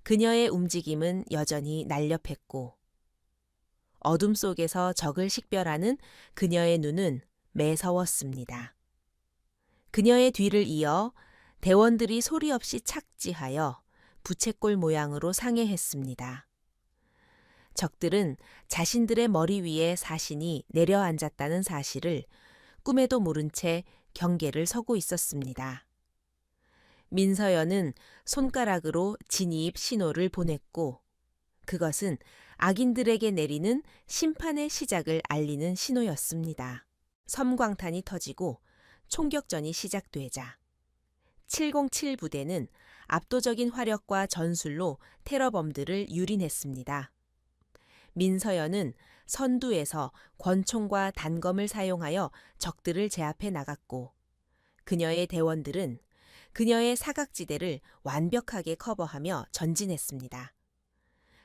그녀의 움직임은 여전히 날렵했고, 어둠 속에서 적을 식별하는 그녀의 눈은 매서웠습니다. 그녀의 뒤를 이어 대원들이 소리 없이 착지하여 부채꼴 모양으로 상해했습니다. 적들은 자신들의 머리 위에 사신이 내려앉았다는 사실을 꿈에도 모른 채 경계를 서고 있었습니다. 민서연은 손가락으로 진입 신호를 보냈고, 그것은 악인들에게 내리는 심판의 시작을 알리는 신호였습니다. 섬광탄이 터지고 총격전이 시작되자 707 부대는 압도적인 화력과 전술로 테러범들을 유린했습니다. 민서연은 선두에서 권총과 단검을 사용하여 적들을 제압해 나갔고, 그녀의 대원들은 그녀의 사각지대를 완벽하게 커버하며 전진했습니다.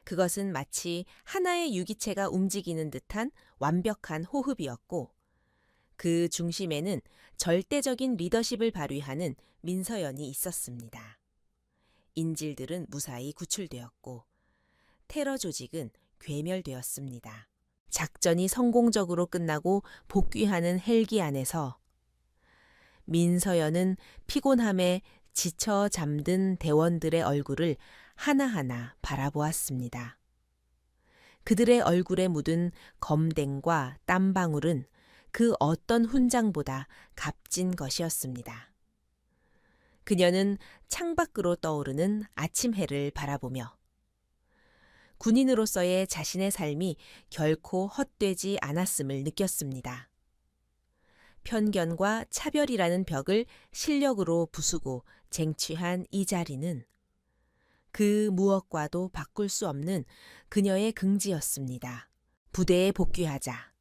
그것은 마치 하나의 유기체가 움직이는 듯한 완벽한 호흡이었고, 그 중심에는 절대적인 리더십을 발휘하는 민서연이 있었습니다. 인질들은 무사히 구출되었고, 테러 조직은 괴멸되었습니다. 작전이 성공적으로 끝나고 복귀하는 헬기 안에서 민서연은 피곤함에 지쳐 잠든 대원들의 얼굴을 하나하나 바라보았습니다. 그들의 얼굴에 묻은 검댕과 땀방울은 그 어떤 훈장보다 값진 것이었습니다. 그녀는 창밖으로 떠오르는 아침 해를 바라보며 군인으로서의 자신의 삶이 결코 헛되지 않았음을 느꼈습니다. 편견과 차별이라는 벽을 실력으로 부수고 쟁취한 이 자리는 그 무엇과도 바꿀 수 없는 그녀의 긍지였습니다. 부대에 복귀하자.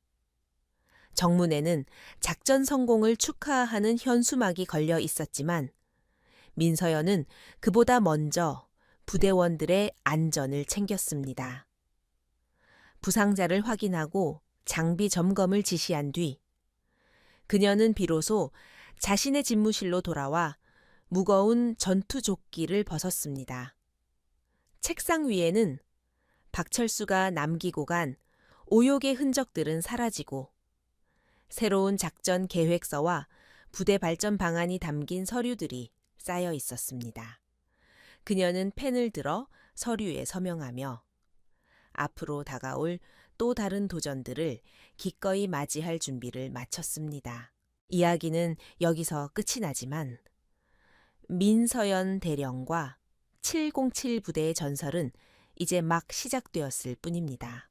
정문에는 작전 성공을 축하하는 현수막이 걸려 있었지만 민서연은 그보다 먼저 부대원들의 안전을 챙겼습니다. 부상자를 확인하고 장비 점검을 지시한 뒤 그녀는 비로소 자신의 집무실로 돌아와 무거운 전투조끼를 벗었습니다. 책상 위에는 박철수가 남기고 간 오욕의 흔적들은 사라지고 새로운 작전 계획서와 부대 발전 방안이 담긴 서류들이 쌓여 있었습니다. 그녀는 펜을 들어 서류에 서명하며 앞으로 다가올 또 다른 도전들을 기꺼이 맞이할 준비를 마쳤습니다. 이야기는 여기서 끝이 나지만 민서연 대령과 707 부대의 전설은 이제 막 시작되었을 뿐입니다.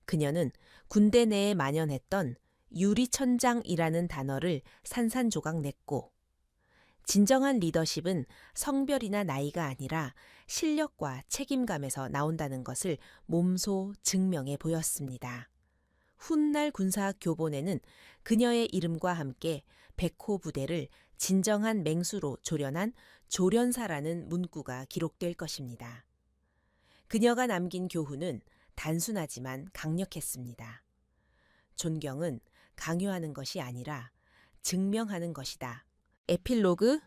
그녀는 군대 내에 만연했던 유리천장이라는 단어를 산산조각 냈고 진정한 리더십은 성별이나 나이가 아니라 실력과 책임감에서 나온다는 것을 몸소 증명해 보였습니다. 훗날 군사학 교본에는 그녀의 이름과 함께 백호 부대를 진정한 맹수로 조련한 조련사라는 문구가 기록될 것입니다. 그녀가 남긴 교훈은 단순하지만 강력했습니다. 존경은 강요하는 것이 아니라 증명하는 것이다. 에필로그